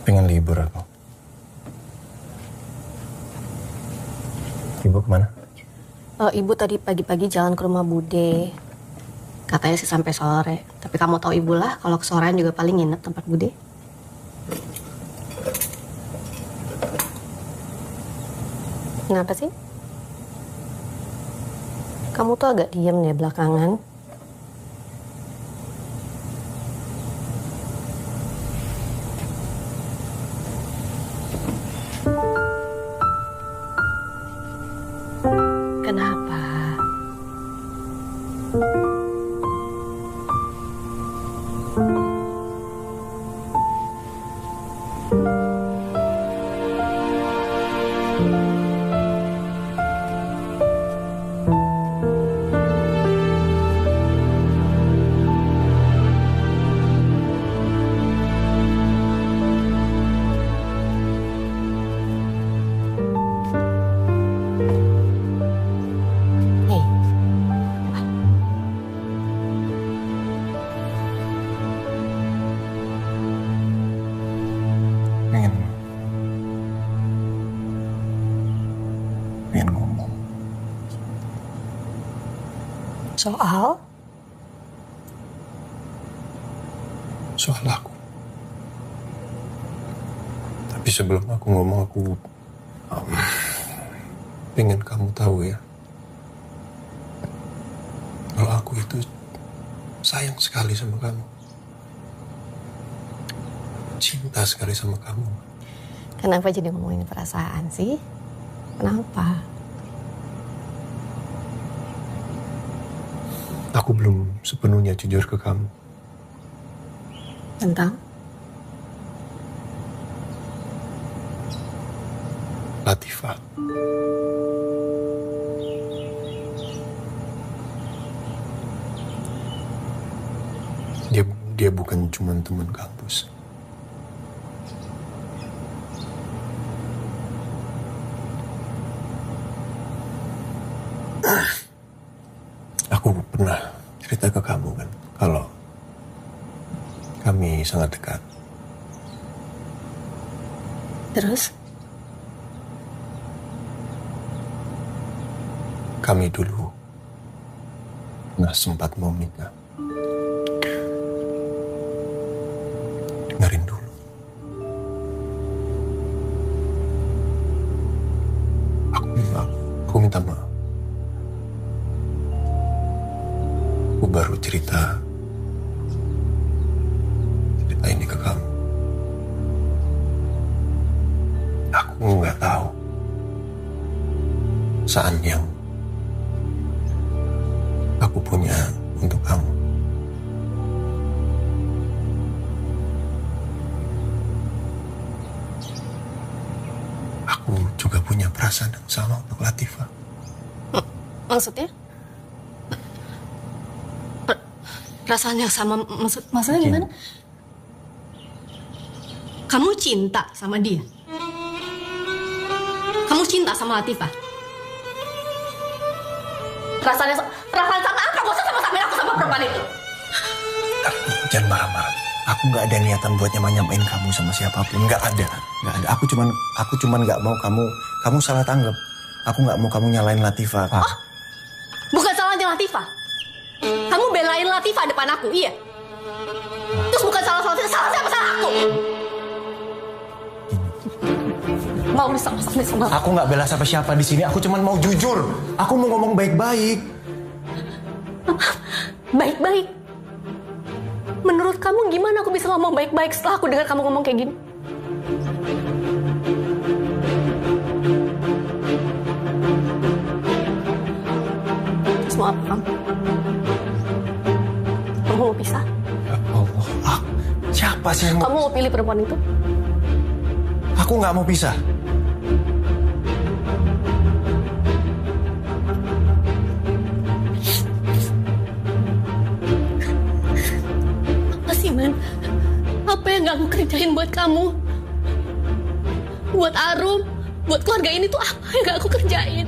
Pengen libur aku. Ibu kemana? Ibu tadi pagi-pagi jalan ke rumah Bude. Katanya sih sampai sore. Tapi kamu tahu ibu lah, kalau kesorean juga paling nginep tempat Bude. Kenapa sih? Kamu tuh agak diem deh belakangan. Kenapa? Soal? Soal aku. Tapi sebelum aku ngomong, aku pengen kamu tahu ya, kalau aku itu sayang sekali sama kamu, cinta sekali sama kamu. Kenapa jadi ngomongin perasaan sih? Kenapa? Aku belum sepenuhnya jujur ke kamu. Tentang? Latifah. Dia bukan cuma teman kampus. Aku pernah cerita ke kamu kan, kalau kami sangat dekat. Terus? Kami dulu pernah sempat mau menikah. Dengerin dulu. Aku minta maaf. Aku baru cerita ini ke kamu. Aku nggak tahu saat yang aku punya untuk kamu. Aku juga punya perasaan yang sama untuk Latifah. Maksudnya? Perasaan yang sama, maksudnya gimana? Kamu cinta sama dia? Kamu cinta sama Latifah? Perasaan sama apa? Gak usah sama-samain aku sama perempuan itu. Jangan marah-marah. Aku nggak ada niatan buat nyamain kamu sama siapapun. Nggak ada. Aku cuman nggak mau kamu salah tanggap. Aku nggak mau kamu nyalain Latifah. Oh, bukan salahnya Latifah. Kamu belain Latifah depan aku, iya. Terus bukan salah siapa, salah aku. Mau disama-samain sama aku. Aku nggak bela siapa di sini. Aku cuman mau jujur. Aku mau ngomong baik-baik. Baik-baik? Menurut kamu gimana aku bisa ngomong baik-baik setelah aku dengar kamu ngomong kayak gini? Terus mau apa kamu? Kamu mau pisah? Ya Allah, siapa sih yang mau... Kamu mau pilih perempuan itu? Aku nggak mau pisah. Apa sih, Man? Apa yang gak aku kerjain buat kamu? Buat Arum? Buat keluarga ini tuh apa yang gak aku kerjain?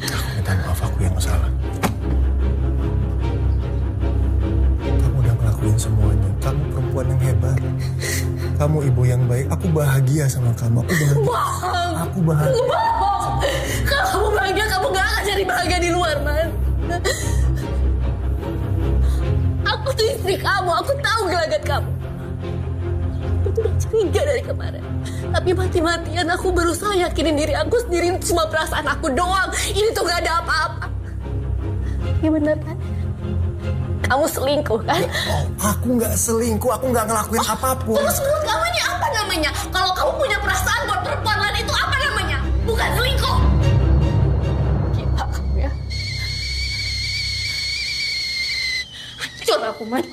Aku minta maaf, aku yang salah. Kamu udah ngelakuin semuanya. Kamu perempuan yang hebat. Kamu ibu yang baik. Aku bahagia sama kamu. Aku bahagia. Bohong. Aku bahagia. Bohong. Kalau kamu bahagia, kamu gak akan cari bahagia di luar, Man. Aku tuh istri kamu. Aku tahu gelagat kamu. Aku tuh udah curiga dari kemarin. Tapi mati-matian aku berusaha yakinin diri aku sendiri. Cuma perasaan aku doang. Ini tuh gak ada apa-apa. Ini bener kan? Kamu selingkuh kan? Aku nggak selingkuh, aku nggak ngelakuin apapun. Terus menurut kamu ini apa namanya? Kalau kamu punya perasaan buat perempuan lain itu apa namanya? Bukan selingkuh. Gila kamu ya. Hancur aku, Man.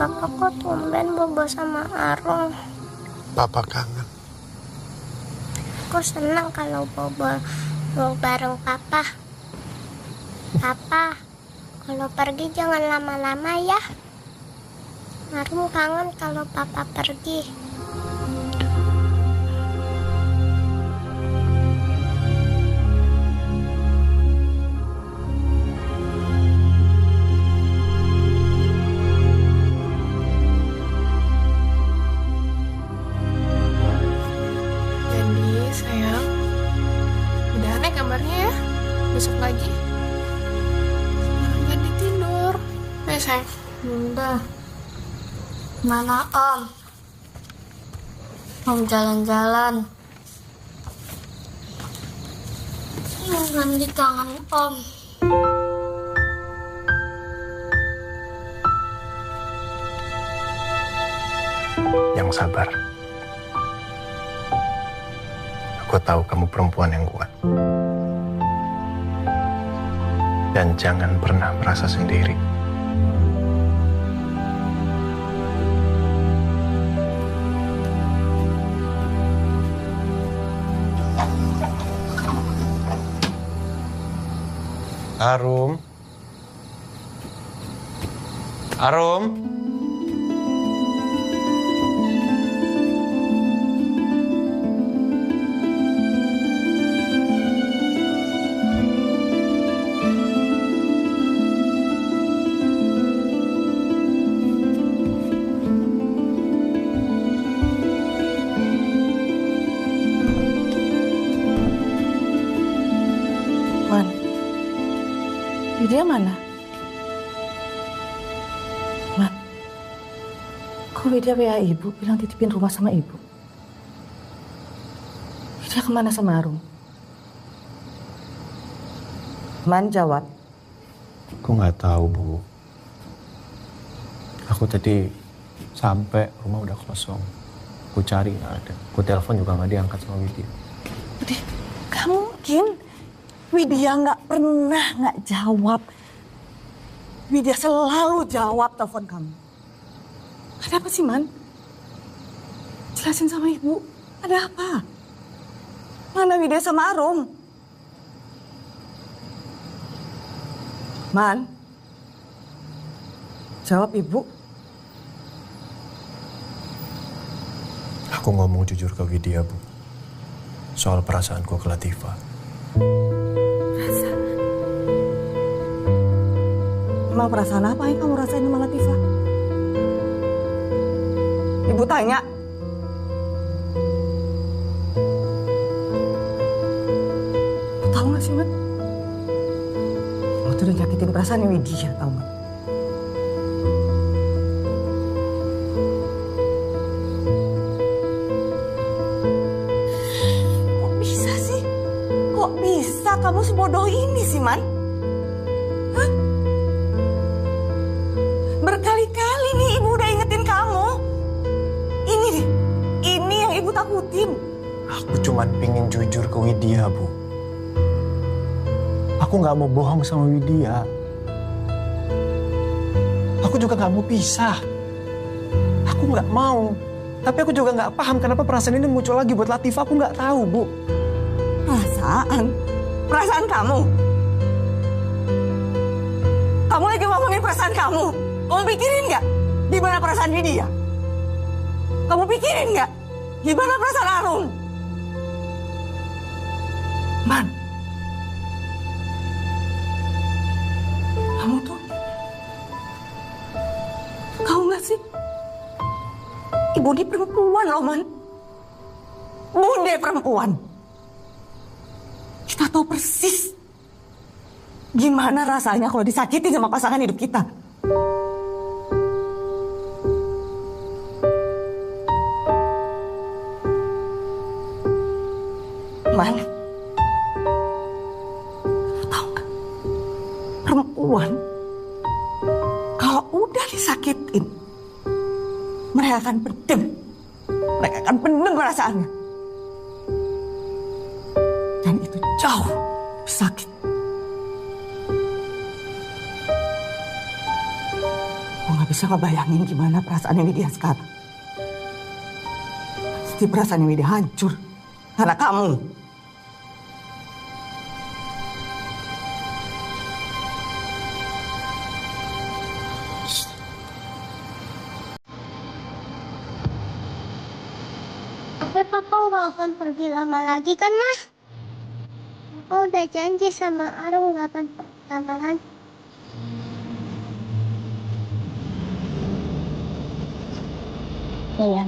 Papa kok tumben bobo sama Arum? Papa kangen. Aku senang kalau bobo bareng Papa. Papa, kalau pergi jangan lama-lama ya. Arum kangen kalau Papa pergi. Jadi sayang, udah aneh kabarnya ya. Besok lagi. Ganti tidur. Sayang. Bunda, mana Om? Om jalan-jalan. Jangan di tangan Om. Yang sabar. Aku tahu kamu perempuan yang kuat. Dan jangan pernah merasa sendiri. Arum. Arum. Wan, Widya mana? Wan, kok Widya WA ibu bilang titipin rumah sama ibu? Widya kemana sama Arum? Man jawab. Aku nggak tahu, Bu. Aku tadi sampai rumah udah kosong. Aku cari nggak ada. Aku telepon juga nggak diangkat sama Widya. Udah, gak mungkin. Widya nggak pernah nggak jawab. Widya selalu jawab telepon kamu. Ada apa sih, Man? Jelasin sama ibu. Ada apa? Mana Widya sama Arum? Man, jawab ibu. Aku ngomong jujur ke Widya, Bu. Soal perasaanku ke Latifah. Emang perasaan apa yang kamu rasain sama Latifah? Ibu tanya. Ibu tahu gak sih, Man? Kamu tuh udah nyakitin perasaan Widya, tau gak? Kok bisa sih? Kok bisa kamu sebodoh ini sih, Man? Hah? Berkali-kali nih ibu udah ingetin kamu. Ini deh, ini yang ibu takutin. Aku cuma pengen jujur ke Widya, Bu. Aku nggak mau bohong sama Widya. Aku juga nggak mau pisah. Aku nggak mau. Tapi aku juga nggak paham kenapa perasaan ini muncul lagi buat Latifah. Aku nggak tahu, Bu. Perasaan? Perasaan kamu? Kamu lagi ngomongin perasaan kamu? Kamu pikirin nggak gimana perasaan Widya? Kamu pikirin nggak gimana perasaan Arum? Man, kamu tuh tahu nggak sih? Ibu ini perempuan loh, Man. Bunda perempuan. Kita tahu persis gimana rasanya kalau disakitin sama pasangan hidup kita. Man, tahu nggak? Perempuan kalau udah disakitin, mereka akan pendem. Mereka akan pendem perasaannya. Dan itu jauh lebih sakit. Aku nggak bisa ngebayangin gimana perasaannya Widya sekarang. Pasti perasaannya Widya hancur karena kamu. Tapi Papa nggak akan pergi lama lagi kan, Mas? Papa udah janji sama Arum nggak akan pergi lama lagi. Iya.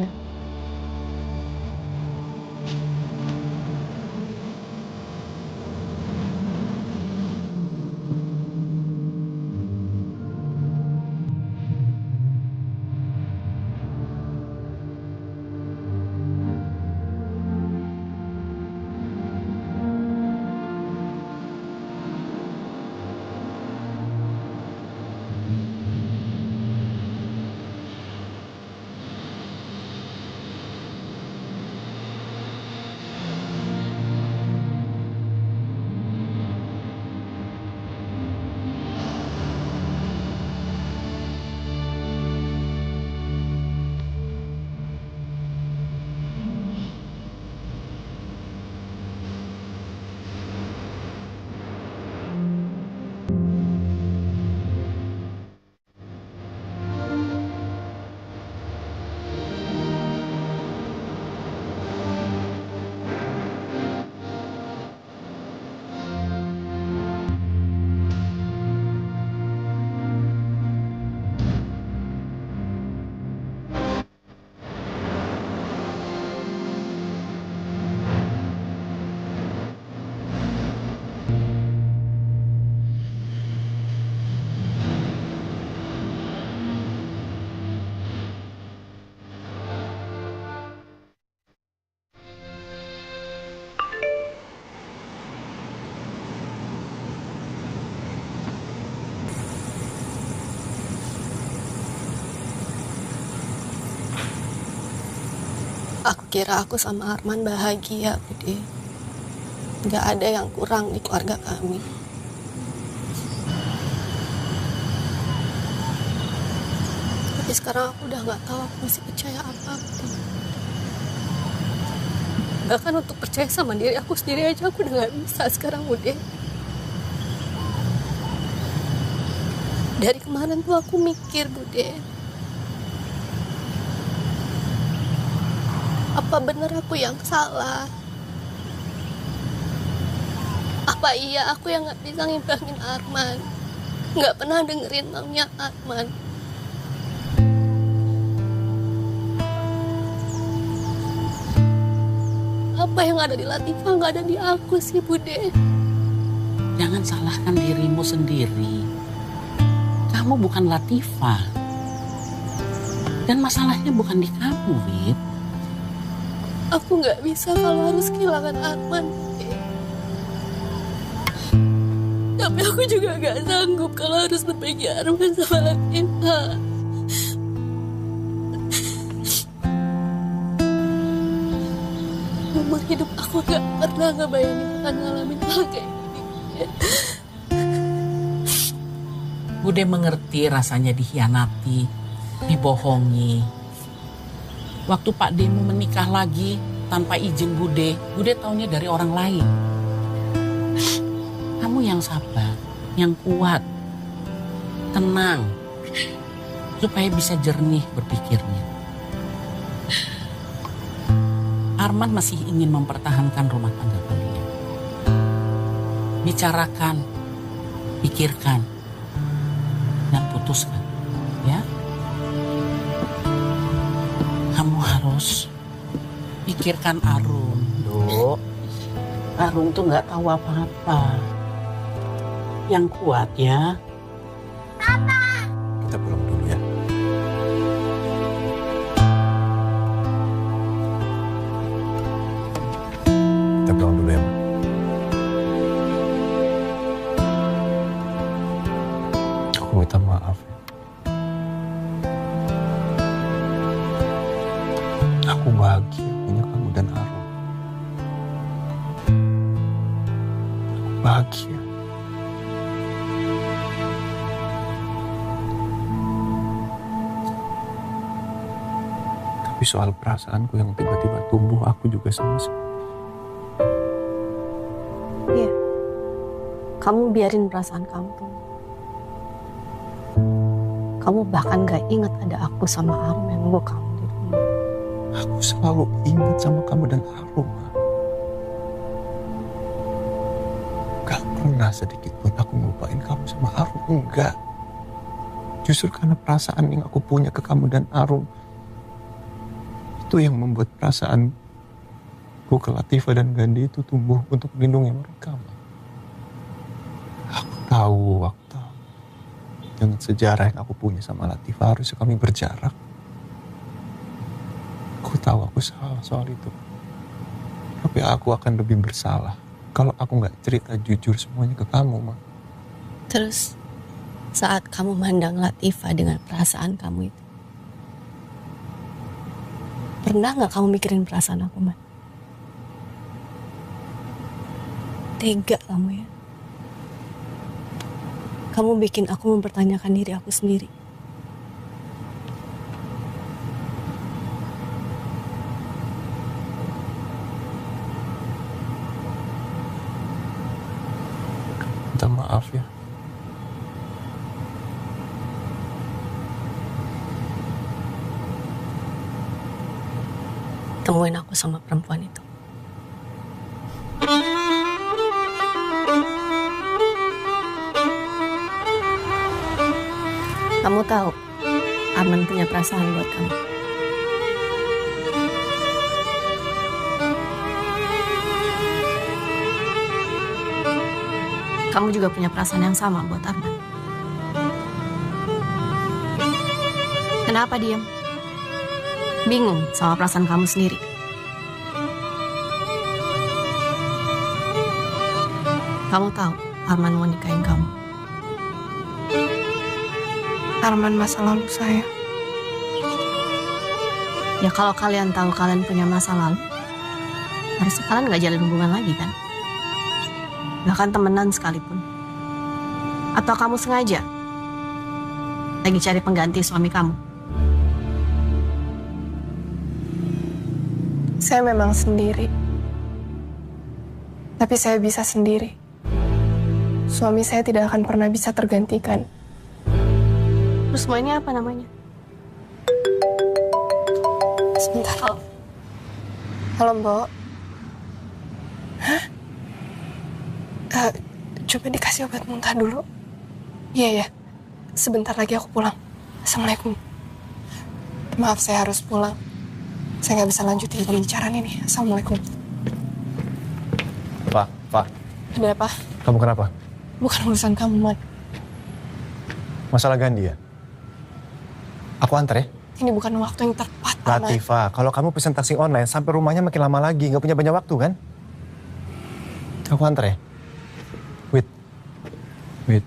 Aku kira aku sama Arman bahagia, Bude. Gak ada yang kurang di keluarga kami. Tapi sekarang aku udah gak tahu aku masih percaya apa, Bude. Bahkan untuk percaya sama diri aku sendiri aja aku udah gak bisa sekarang, Bude. Dari kemarin tuh aku mikir, Bude. Apa benar aku yang salah? Apa iya aku yang gak bisa ngimbangin Arman? Gak pernah dengerin maunya Arman? Apa yang ada di Latifah gak ada di aku sih, Bude? Jangan salahkan dirimu sendiri. Kamu bukan Latifah. Dan masalahnya bukan di kamu, Wid. Aku gak bisa kalau harus kehilangan Arman. Tapi aku juga gak sanggup kalau harus berbagi Arman sama Latifah. Umur hidup aku gak pernah ngebayangin akan ngalamin hal kayak gini. Bude mengerti rasanya dikhianati, dibohongi. Waktu Pak Demu menikah lagi tanpa izin Bude taunya dari orang lain. Kamu yang sabar, yang kuat, tenang, supaya bisa jernih berpikirnya. Arman masih ingin mempertahankan rumah tangga kalian. Bicarakan, pikirkan, dan putuskan, ya. Kamu harus pikirkan Arum, Dok. Arum tuh nggak tahu apa-apa. Yang kuat ya. Papa. Kita pulang dulu ya. Kita pulang dulu ya, Ma. Aku minta maaf. Aku bahagia punya kamu dan Arum. Aku bahagia. Tapi soal perasaanku yang tiba-tiba tumbuh, aku juga sama. Iya. Kamu biarin perasaan kamu tumbuh. Kamu bahkan gak ingat ada aku sama Arum yang nunggu kamu di rumah. Aku selalu ingat sama kamu dan Arum. Gak pernah sedikit pun aku ngelupain kamu sama Arum. Enggak. Justru karena perasaan yang aku punya ke kamu dan Arum, itu yang membuat perasaanku ke Latifah dan Gandhi itu tumbuh untuk melindungi mereka. Aku tahu. Dengan sejarah yang aku punya sama Latifah, harusnya kami berjarak. Aku tahu aku salah soal itu. Tapi aku akan lebih bersalah kalau aku nggak cerita jujur semuanya ke kamu, Ma. Terus saat kamu mandang Latifah dengan perasaan kamu itu, pernah nggak kamu mikirin perasaan aku, Man? Tega kamu ya. Kamu bikin aku mempertanyakan diri aku sendiri. Minta maaf ya. Temuin aku sama perempuan itu. Kamu tahu, Arman punya perasaan buat kamu. Kamu juga punya perasaan yang sama buat Arman. Kenapa diam? Bingung sama perasaan kamu sendiri? Kamu tahu, Arman mau nikahin kamu. Arman masa lalu saya. Ya kalau kalian tahu kalian punya masa lalu, harusnya kalian gak jalin hubungan lagi kan? Bahkan temenan sekalipun. Atau kamu sengaja lagi cari pengganti suami kamu? Saya memang sendiri. Tapi saya bisa sendiri. Suami saya tidak akan pernah bisa tergantikan. Terus semua ini apa namanya? Sebentar. Halo, Mbok. Hah? Coba dikasih obat muntah dulu. Iya, ya. Sebentar lagi aku pulang. Assalamualaikum. Maaf, saya harus pulang. Saya nggak bisa lanjutin pembicaraan ini. Assalamualaikum. Pak. Ada apa? Kamu kenapa? Bukan urusan kamu, Man. Masalah Gandhi ya? Aku antar ya? Ini bukan waktu yang tepat, Man. Latifah, kalau kamu pesen taksi online, sampai rumahnya makin lama lagi. Nggak punya banyak waktu kan? Aku antar ya? Wait.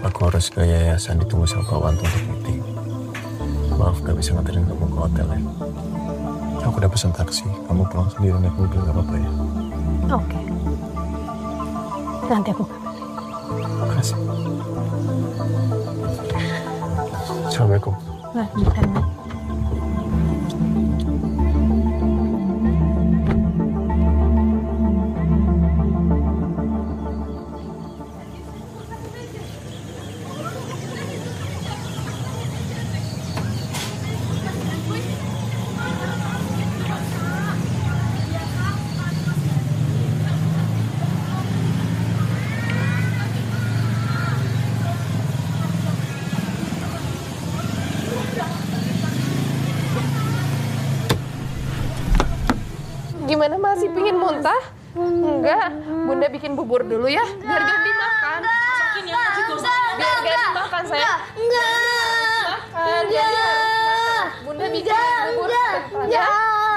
Aku harus ke yayasan, ditunggu sama Pak Wanto untuk meeting. Maaf, gak bisa nganterin kamu ke hotel ya. Aku udah pesen taksi, kamu pulang sendiri naik mobil, gak apa-apa ya? Oke. Nanti aku kabarin. Terima kasih. Assalamualaikum. Waalaikumsalam. Gimana, masih pingin muntah? Enggak, Bunda bikin bubur dulu ya, biar Gandhi makan. Biar Gandhi makan, sayang. Bunda bikin bubur sebentar ya.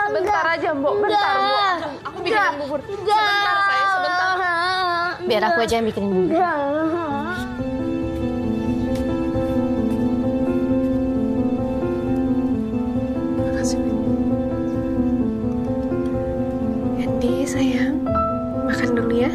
Sebentar aja, Mbok. Bentar, Mbok. Aku bikin bubur. Sebentar, sayang, sebentar. Biar aku aja yang bikinin bubur. Sayang, makan dulu ya.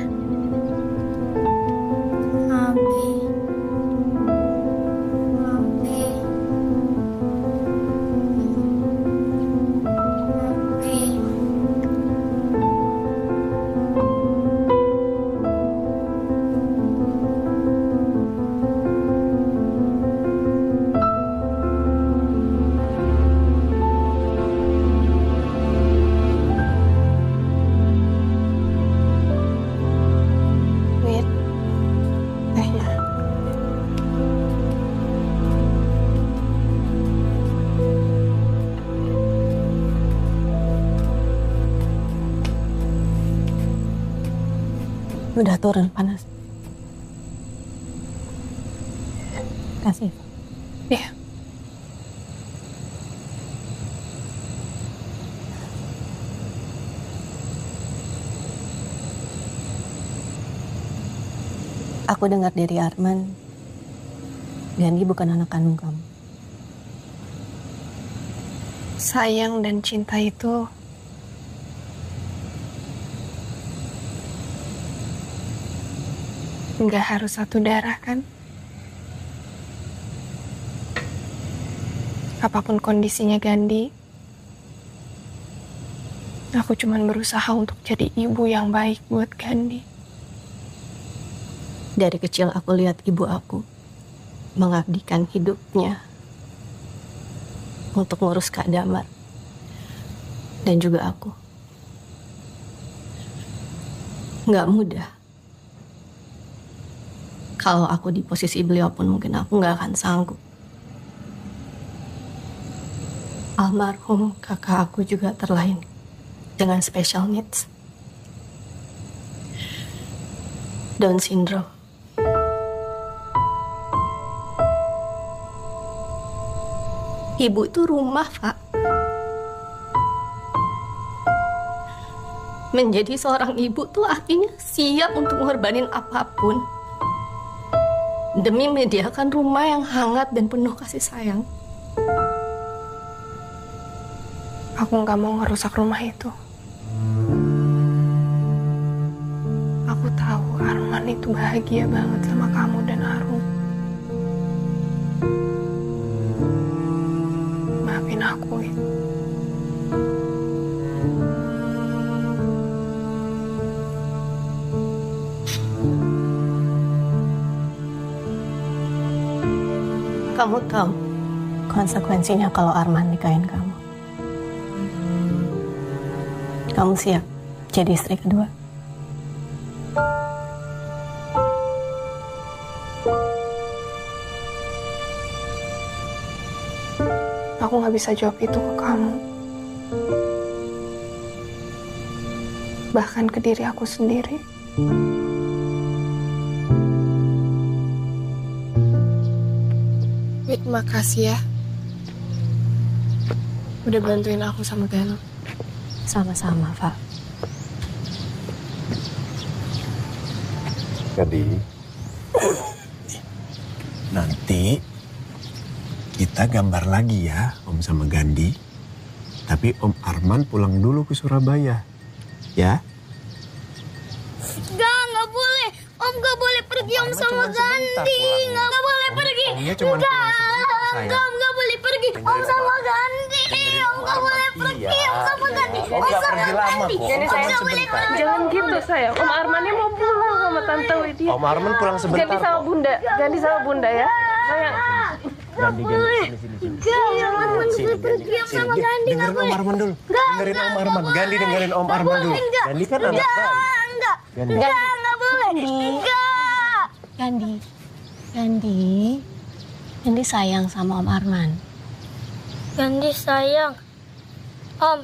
Udah turun panas. Kasih. Iya. Aku dengar dari Arman, Gandhi bukan anak kandung kamu. Sayang dan cinta itu nggak harus satu darah kan? Apapun kondisinya Gandhi, aku cuman berusaha untuk jadi ibu yang baik buat Gandhi. Dari kecil aku lihat ibu aku mengabdikan hidupnya untuk ngurus Kak Damar dan juga aku. Nggak mudah. Kalau aku di posisi beliau pun mungkin aku nggak akan sanggup. Almarhum kakak aku juga terlahir dengan special needs, Down syndrome. Ibu itu rumah, Pak. Menjadi seorang ibu tuh artinya siap untuk mengorbanin apapun demi menyediakan rumah yang hangat dan penuh kasih sayang. Aku nggak mau ngerusak rumah itu. Aku tahu Arman itu bahagia banget sama kamu dan Arum. Maafin aku ya. Kamu tahu konsekuensinya kalau Arman nikahin kamu. Kamu siap jadi istri kedua? Aku gak bisa jawab itu ke kamu. Bahkan ke diri aku sendiri. Wit, makasih ya. Udah bantuin aku sama Gano. Sama-sama, Pak. Jadi, nanti kita gambar lagi ya, Om sama Gandhi. Tapi Om Arman pulang dulu ke Surabaya, ya? Nggak boleh. Om nggak boleh pergi Om sama Gandhi. Nggak boleh pergi. Omnya cuma pulang sebentar, sayang. Om nggak boleh pergi Om sama Gandhi. Om nggak boleh pergi Om sama Gandhi. Om nggak pergi lama kok, Om cuma sebentar. Jangan gitu, sayang. Om Armannya mau pulang sama Tante Widya. Om Arman pulang sebentar. Ganti sama Bunda. Ganti sama Bunda ya. Sayang. Gandhi, sini. Jangan pergi Om sama Gandhi. Dengerin Om Arman dulu. Dengerin Om Arman. Gandhi dengerin Om Arman dulu. Gandhi kan anak baik. Enggak boleh. Enggak. Gandhi sayang sama Om Arman. Gandhi sayang. Om.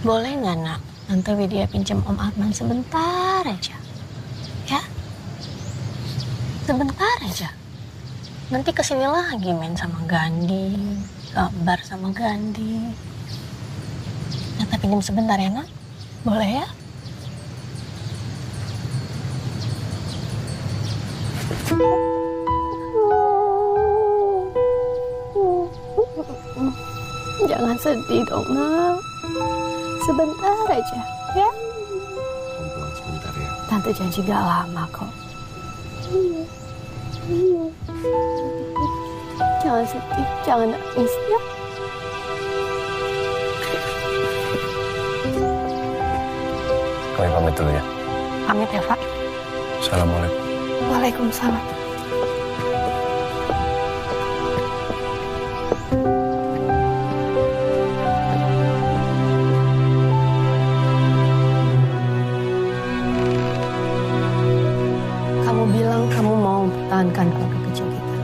Boleh nggak, Nak? Tante Widya pinjam Om Arman sebentar aja. Ya? Sebentar aja. Nanti kesini lagi main sama Gandhi, gambar sama Gandhi. Tante pinjam sebentar ya, Nak? Boleh ya? Jangan sedih dong, Nak. Sebentar aja, ya? Pulang sebentar ya. Tante janji gak lama kok. Jangan sedih, jangan nangis ya. Kami pamit dulu ya. Pamit ya, Pak. Assalamualaikum. Waalaikumsalam. Kamu bilang kamu mau mempertahankan keluarga kecil kita.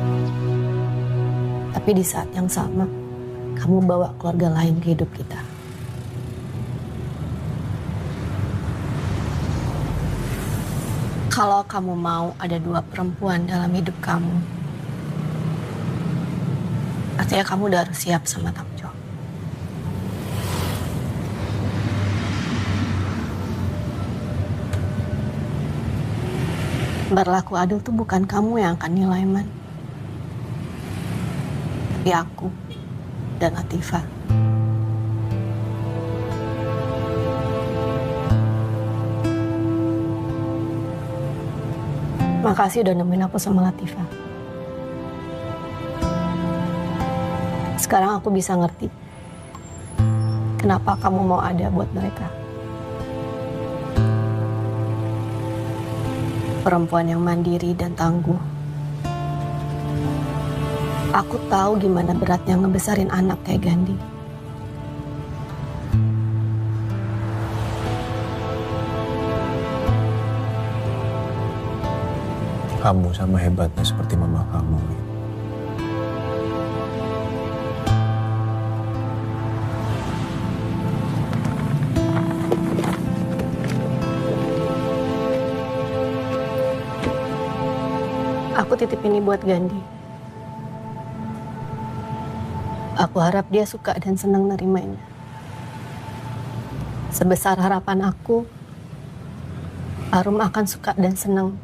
Tapi di saat yang sama, kamu bawa keluarga lain ke hidup kita. Kalau kamu mau ada 2 perempuan dalam hidup kamu, artinya kamu udah harus siap sama tanggung jawab. Berlaku adil tuh bukan kamu yang akan nilai, Man. Tapi aku dan Latifah. Makasih udah nemuin aku sama Latifah. Sekarang aku bisa ngerti kenapa kamu mau ada buat mereka. Perempuan yang mandiri dan tangguh. Aku tahu gimana beratnya ngebesarin anak kayak Gandhi. Kamu sama hebatnya seperti mama kamu. Aku titip ini buat Gandhi. Aku harap dia suka dan senang nerimanya. Sebesar harapan aku, Arum akan suka dan senang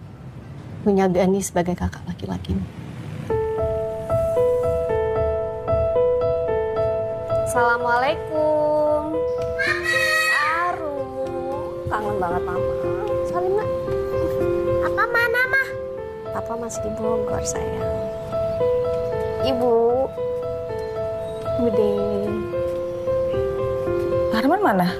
punya Gandhi sebagai kakak laki-lakinya. Assalamualaikum. Arum. Kangen banget mama. Salim, Mak. Apa mana, Mah? Papa masih di Bogor, sayang. Ibu. Bude. Arman mana?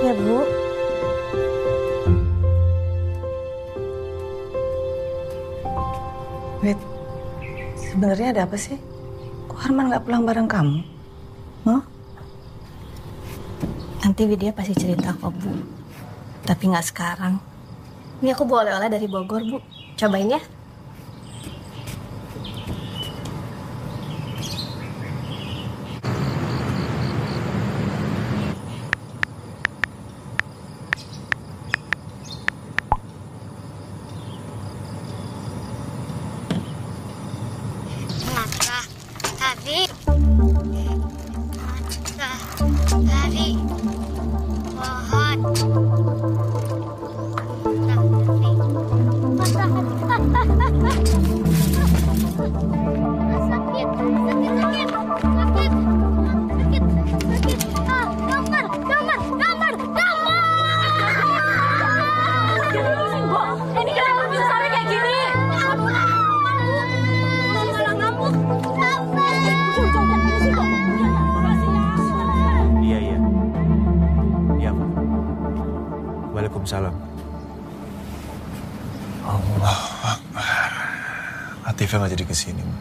Ya, Bu. Wait, sebenarnya ada apa sih? Kok Arman nggak pulang bareng kamu? Huh? Nanti Widya pasti cerita kok, Bu. Tapi nggak sekarang. Ini aku bawa oleh-oleh dari Bogor, Bu. Cobain ya. Dari pohon. Sakit. Gambar. Ini kenapa bisa sampai kayak gini? Iya, Pak. Waalaikumsalam. Allah Akbar. Latifah nggak jadi kesini, Ma.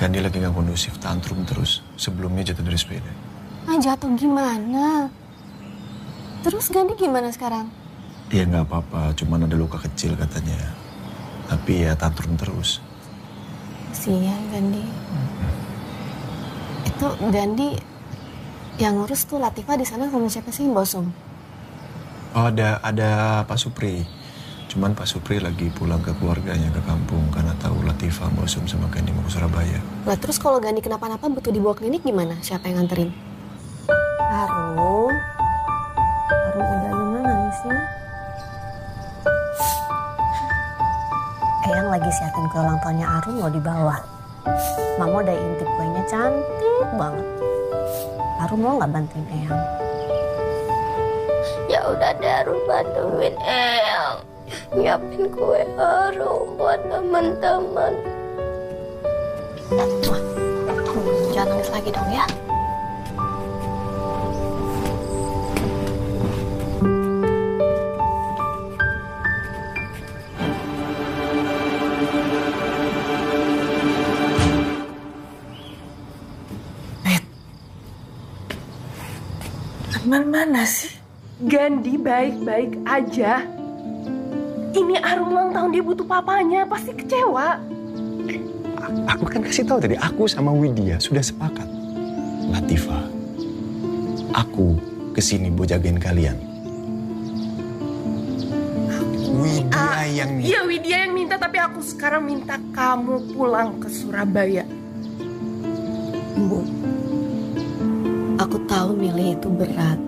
Gandhi lagi nggak kondusif, tantrum terus. Sebelumnya jatuh dari sepeda. Jatuh gimana? Terus Gandhi gimana sekarang? Ya nggak apa-apa, cuman ada luka kecil katanya. Tapi ya tantrum terus. Kasihan Gandhi. Itu Gandhi yang ngurus tuh Latifah di sana sama siapa sih, Mbak Sum? Oh, ada Pak Supri. Cuman Pak Supri lagi pulang ke keluarganya ke kampung karena tahu Latifah, Mbak Sum sama Gandhi mau ke Surabaya. Lah terus kalau Gandhi kenapa-napa butuh dibawa klinik gimana? Siapa yang nganterin? Arum udah nangisnya. Eyang lagi siapin kue ulang tahunnya Arum mau dibawa. Mama udah intip kuenya cantik banget. Arum mau nggak bantuin Eyang? Ya udah deh, Arum bantuin Eyang. Nyiapin kue Arum buat teman-teman. Jangan nangis lagi dong ya. Arman mana sih? Gandhi baik-baik aja. Ini Arum ulang tahun, dia butuh papanya, pasti kecewa. Aku kan kasih tahu tadi, aku sama Widya sudah sepakat. Latifah, aku kesini mau jagain kalian. Widya yang minta. Iya, Widya yang minta, tapi aku sekarang minta kamu pulang ke Surabaya. Bu, aku tahu milih itu berat.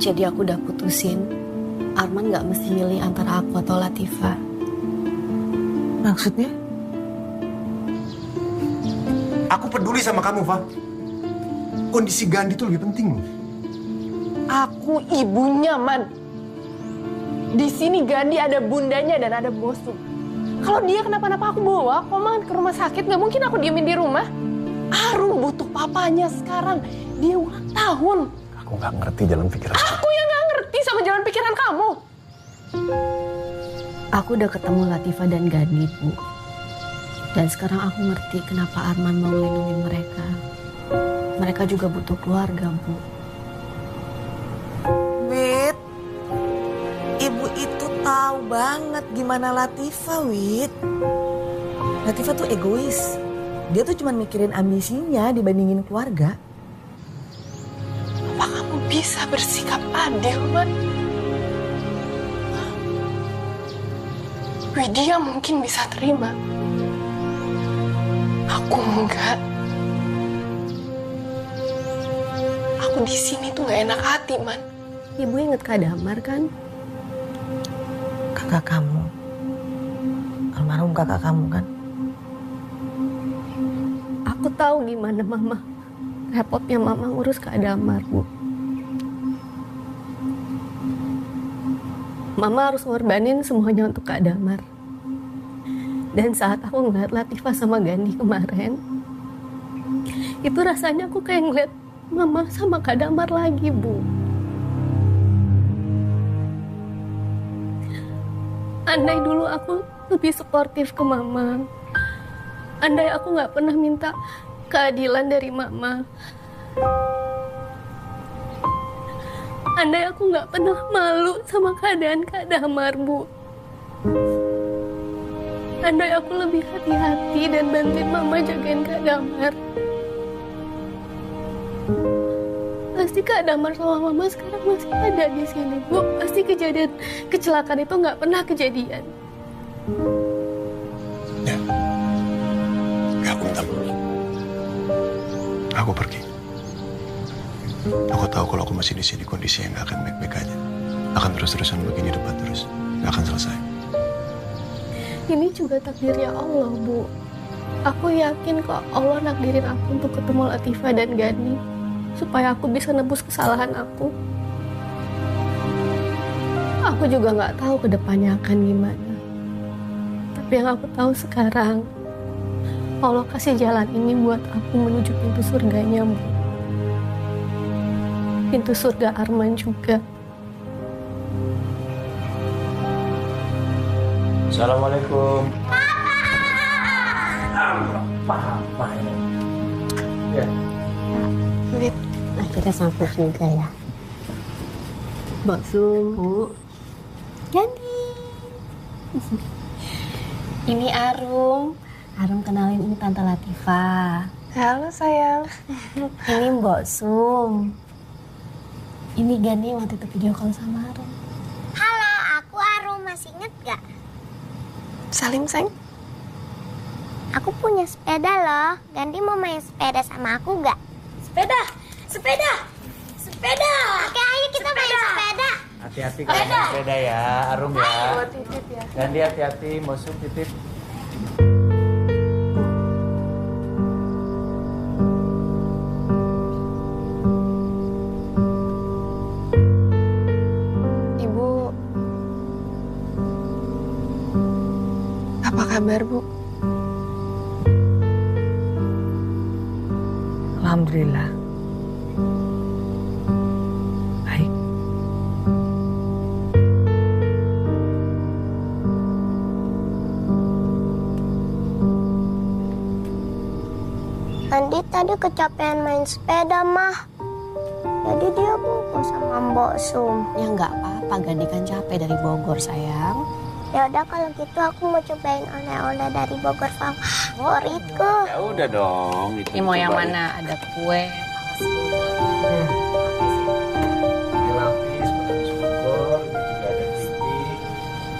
Jadi aku udah putusin, Arman gak mesti milih antara aku atau Latifah. Maksudnya? Aku peduli sama kamu, Fa. Kondisi Gandhi itu lebih penting loh. Aku ibunya, Man. Di sini Gandhi ada bundanya dan ada Bosum. Kalau dia kenapa-napa aku bawa Koman ke rumah sakit, gak mungkin aku diemin di rumah. Arum butuh papanya sekarang. Dia ulang tahun. Aku nggak ngerti jalan pikiran. Aku yang nggak ngerti sama jalan pikiran kamu. Aku udah ketemu Latifah dan Gandhi, Bu. Dan sekarang aku ngerti kenapa Arman mau melindungi mereka. Mereka juga butuh keluarga, Bu. Wit, ibu itu tahu banget gimana Latifah, Wit. Latifah tuh egois. Dia tuh cuma mikirin ambisinya dibandingin keluarga. Apa kamu bisa bersikap adil, Man? Widya mungkin bisa terima. Aku enggak. Aku di sini tuh nggak enak hati, Man. Ibu inget Kak Damar kan? Kakak kamu. Almarhum kakak kamu kan? Aku tahu gimana Mama. Repotnya Mama ngurus Kak Damar, Bu. Mama harus ngorbanin semuanya untuk Kak Damar. Dan saat aku ngeliat Latifah sama Gandhi kemarin, itu rasanya aku kayak ngeliat Mama sama Kak Damar lagi, Bu. Andai dulu aku lebih suportif ke Mama, andai aku gak pernah minta keadilan dari Mama, andai aku gak pernah malu sama keadaan Kak Damar, Bu, andai aku lebih hati-hati dan bantuin Mama jagain Kak Damar, pasti Kak Damar sama Mama sekarang masih ada di sini, Bu. Pasti kejadian kecelakaan itu nggak pernah kejadian. Ya, aku minta maaf. Aku pergi. Aku tahu kalau aku masih di sini kondisinya nggak akan baik-baik aja. Akan terus-terusan begini debat terus, nggak akan selesai. Ini juga takdirnya Allah, Bu. Aku yakin kok Allah nakdirin aku untuk ketemu Latifah dan Gandhi, supaya aku bisa nebus kesalahan aku. Aku juga nggak tahu kedepannya akan gimana. Tapi yang aku tahu sekarang, Allah kasih jalan ini buat aku menuju pintu surganya, Bu. Pintu surga Arman juga. Assalamualaikum. Papa ini. Ya. Wit, akhirnya sampai juga ya. Mbak Sum, Bu. Gandhi. Ini Arum. Arum kenalin, ini Tante Latifah. Halo sayang. Ini Mbak Sum. Ini Gandhi waktu itu video call sama Arum. Halo, aku Arum. Masih inget gak? Salim, sayang. Aku punya sepeda loh. Gandhi mau main sepeda sama aku gak? Sepeda. Oke, ayo kita main sepeda. Hati-hati kalau main sepeda ya, Arum ya. Buat titip ya. Gandhi hati-hati, Mosum titip. Ibu, apa kabar, Bu? Alhamdulillah. Baik. Andi tadi kecapean main sepeda, Mah. Jadi dia pukul sama Mbok Sum. Ya nggak apa-apa, Gandhi kan capek dari Bogor, sayang. Ya udah kalau gitu aku mau cobain oleh-oleh dari Bogor favoritku. Ya udah dong. Ini mau yang mana? Ada kue.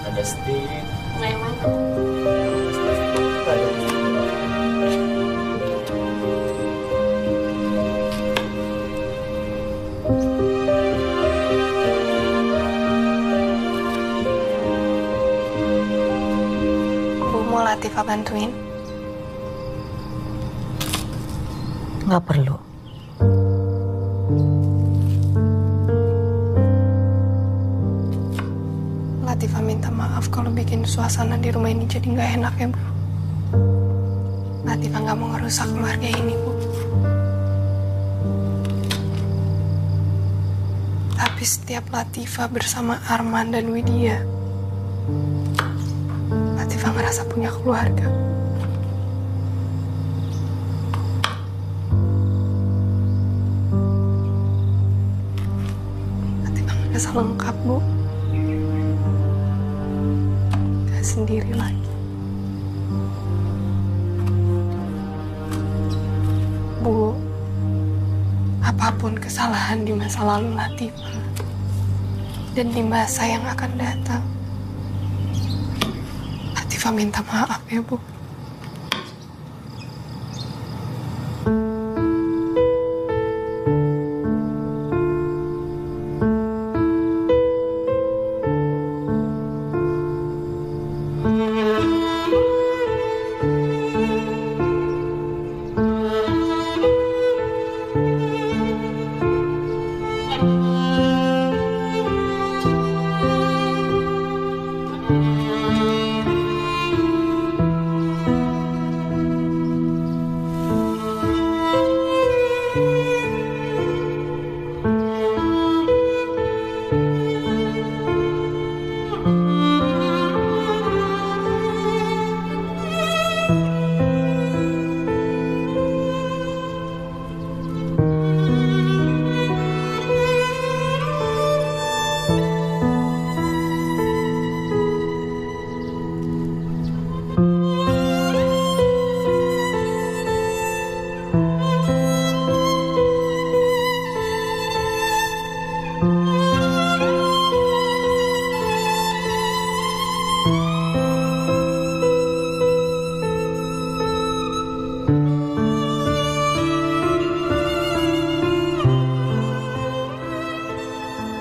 Ada stick. Nah, yang mana? Bu, mau Latifah bantuin? Nggak perlu. Latifah minta maaf kalau bikin suasana di rumah ini jadi nggak enak ya, Bu. Latifah nggak mau ngerusak keluarga ini, Bu. Tapi setiap Latifah bersama Arman dan Widya, Latifah ngerasa punya keluarga. Latifah ngerasa lengkap, Bu. Gak sendiri lagi. Bu, apapun kesalahan di masa lalu Latifah dan di masa yang akan datang, Latifah minta maaf ya, Bu.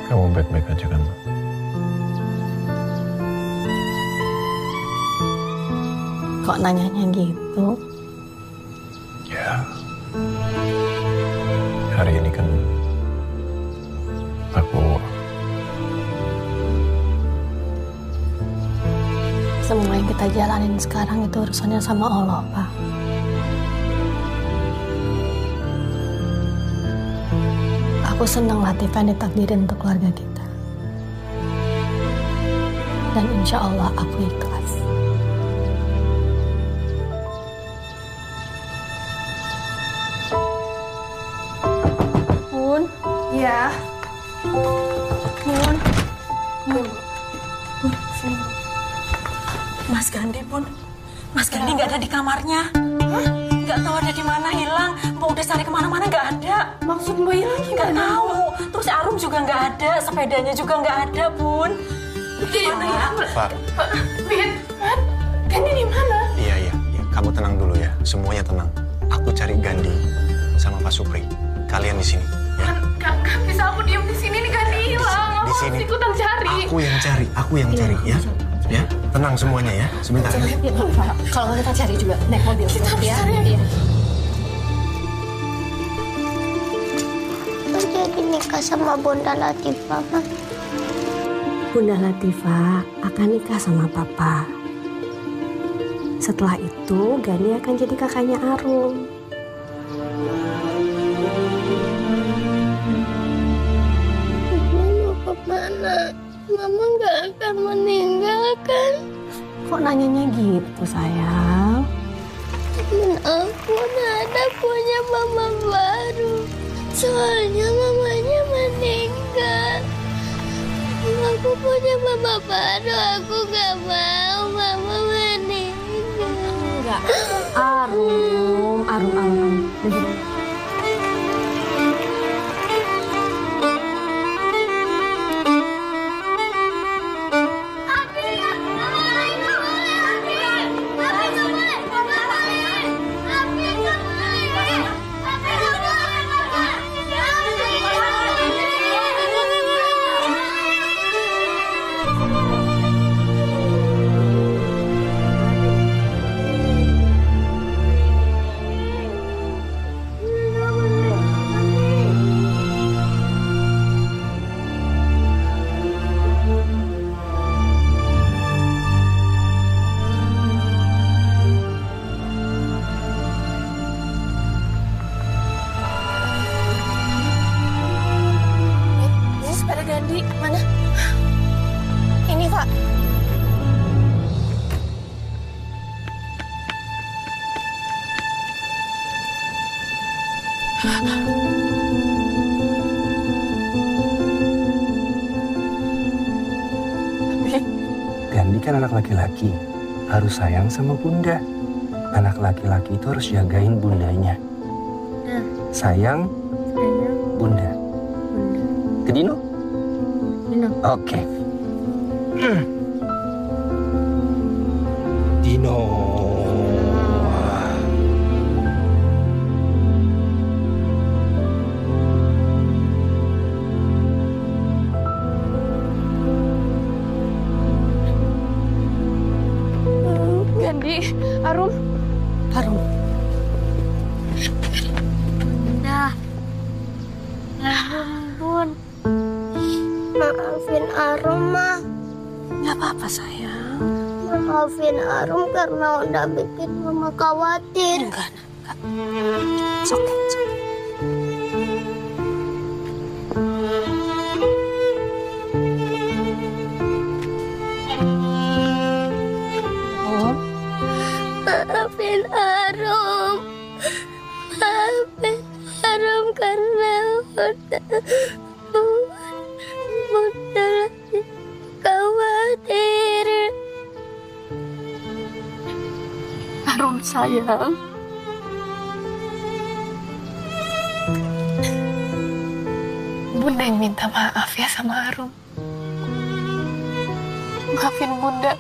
Kamu baik-baik aja kan, Ma? Kok nanyanya gitu? Ya. Hari ini kan aku Semua yang kita jalanin sekarang itu urusannya sama Allah, Pak. Aku senang Latifah ditakdirin untuk keluarga kita. Dan insya Allah aku ikhlas. Bun, ya. Bun, Bun, sini. Mas Gandhi, Bun. Mas Gandhi nggak ada di kamarnya. Nggak tahu ada di mana, hilang. Mbak udah cari kemana-mana nggak ada. Maksud Mbak hilang Nggak tahu. Terus Arum juga nggak ada, sepedanya juga nggak ada, Bun. Gimana ya? Pak. Win, Gandhi di mana? Iya. Kamu tenang dulu ya. Semuanya tenang. Aku cari Gandhi sama Pak Supri. Kalian di sini. Ya. Gak bisa aku diem di sini nih, Gandhi hilang. Di Aku sini. harus ikutan cari. Aku yang cari ya. Ya, tenang semuanya ya. Sebentar. Ya, Pak. Kalau kita cari juga naik mobil. Kita harus ya. cari. Iya. Aku jadi nikah sama Bunda Latifah, Mah. Bunda Latifah akan nikah sama Papa. Setelah itu, Gandhi akan jadi kakaknya Arum. Mama mau kemana? Mama nggak akan meninggalkan. Kok nanyanya gitu, sayang? Temen aku udah ada punya mama baru. Soalnya mamanya meninggal. Aku punya mama baru. Aku gak mau mama meninggal. Enggak. Arum. Gandhi, mana? Ini, Pak. Gandhi kan anak laki-laki, harus sayang sama bunda. Anak laki-laki itu harus jagain bundanya. Sayang, bunda. Ke Dino? Dino. Oke. Dino. Gandhi, Arum. Bun. Maafin Arum, Ma. Gak apa-apa, sayang. Maafin Arum karena udah bikin Mama khawatir. Enggak. It's okay. Maafin Arum. Maafin Arum karena udah khawatir. Arum, sayang. Bunda yang minta maaf ya sama Arum. Maafin Bunda.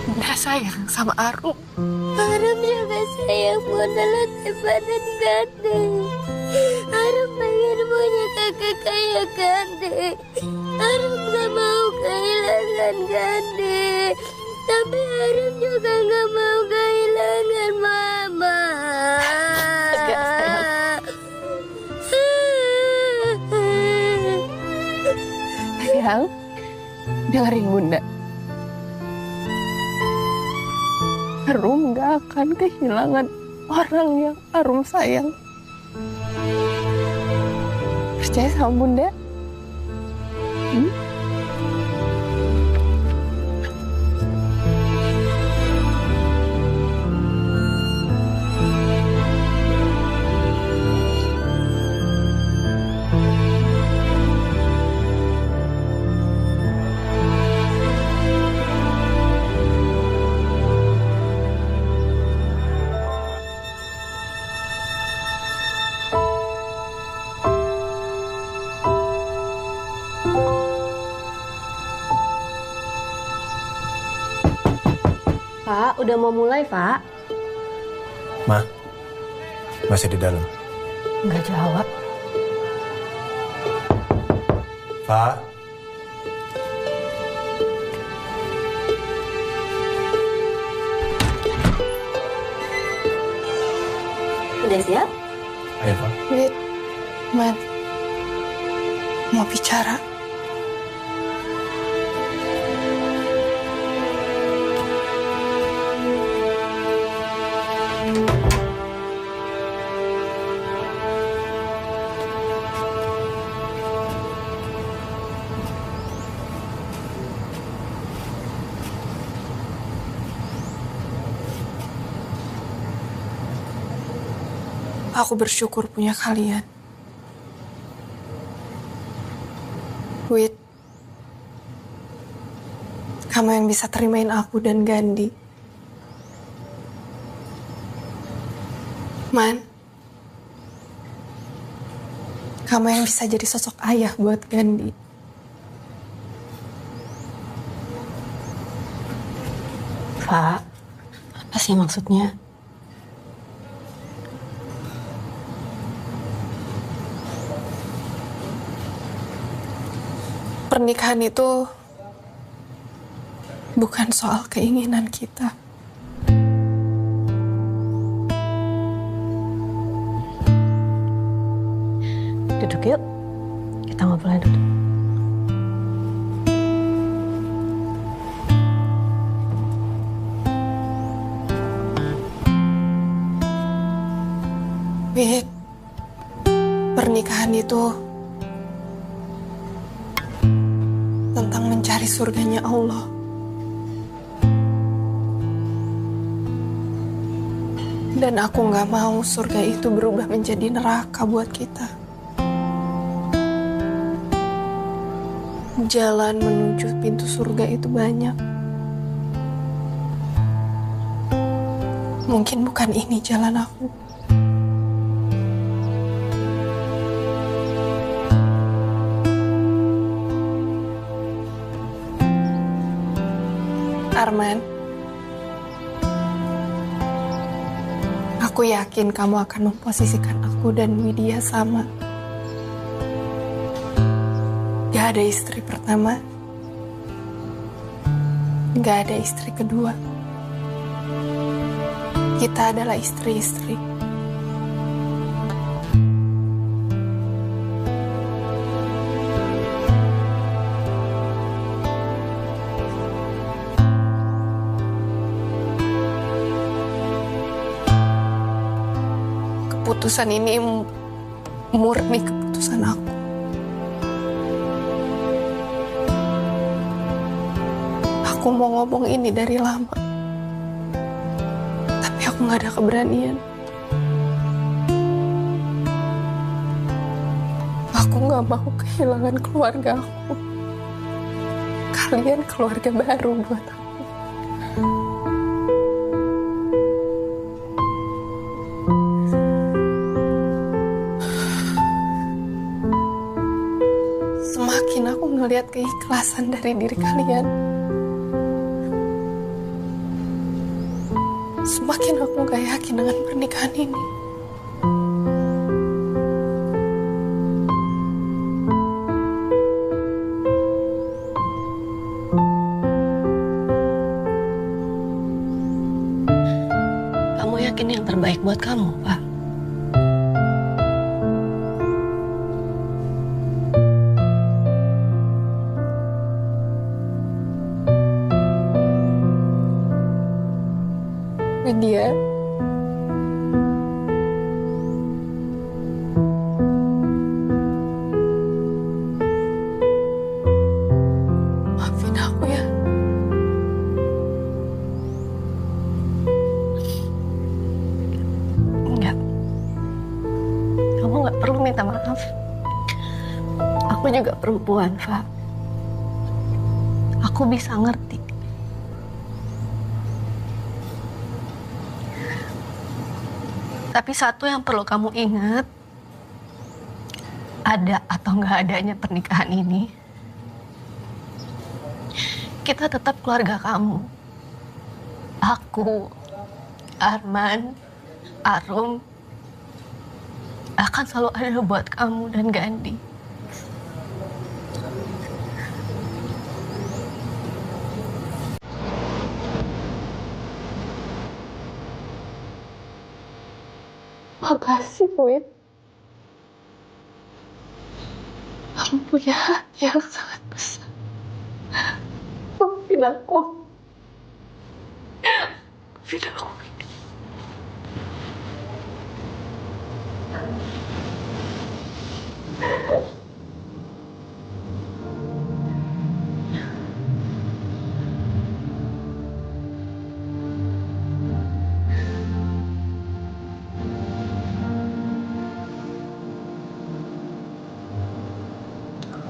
Bunda sayang sama Arum. Arum juga sayang Bunda Latifah dan Gandhi. Arum pengen punya kakak kayak Gandhi. Arum gak mau kehilangan Gandhi. Tapi Arum juga gak mau kehilangan Mama. Sayang, dengerin Bunda. Arum gak akan kehilangan orang yang Arum sayang. Percaya sama Bunda? Pak, udah mau mulai, Pak. Ma, masih di dalam. Nggak jawab. Pak. Udah siap? Ayo, Pak. Wait, Man. Mau bicara. Aku bersyukur punya kalian. Wit, kamu yang bisa terimain aku dan Gandhi. Man, kamu yang bisa jadi sosok ayah buat Gandhi. Pak, apa sih maksudnya? Pernikahan itu bukan soal keinginan kita. Duduk yuk, kita ngobrol duduk. Wit, pernikahan itu tentang mencari surganya Allah. Dan aku gak mau surga itu berubah menjadi neraka buat kita. Jalan menuju pintu surga itu banyak. Mungkin bukan ini jalan aku. Arman, aku yakin kamu akan memposisikan aku dan Widya sama. Gak ada istri pertama, gak ada istri kedua. Kita adalah istri-istri. Keputusan ini murni keputusan aku. Aku mau ngomong ini dari lama, tapi aku gak ada keberanian. Aku gak mau kehilangan keluarga aku. Kalian keluarga baru buat aku. Semakin aku ngelihat keikhlasan dari diri kalian, semakin aku gak yakin dengan pernikahan ini. Kamu yakin yang terbaik buat kamu, Pak? Widya, maafin aku ya. Enggak. Kamu nggak perlu minta maaf. Aku juga perempuan, Pak. Aku bisa ngerti. Tapi satu yang perlu kamu ingat, ada atau nggak adanya pernikahan ini, kita tetap keluarga kamu. Aku, Arman, Arum, akan selalu ada buat kamu dan Gandhi. Makasih, Wit. Kamu punya hati yang sangat besar. Maafin aku. Maafin aku.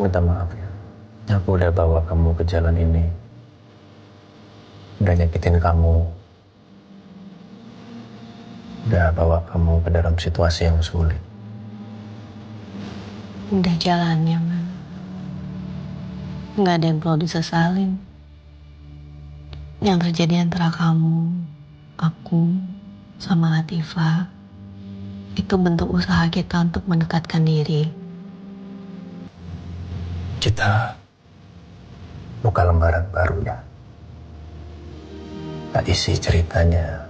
minta maaf ya. Aku udah bawa kamu ke jalan ini. Udah nyakitin kamu. Udah bawa kamu ke dalam situasi yang sulit. Udah jalannya, Man. Nggak ada yang perlu disesalin. Yang terjadi antara kamu, aku, sama Latifah, itu bentuk usaha kita untuk mendekatkan diri. Kita buka lembaran baru ya. Nah, isi ceritanya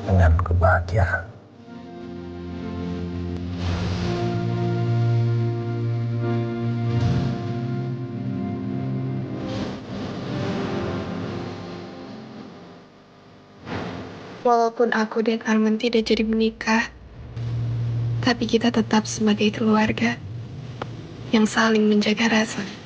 dengan kebahagiaan. Walaupun aku dan Arman tidak jadi menikah, tapi kita tetap sebagai keluarga yang saling menjaga rasa.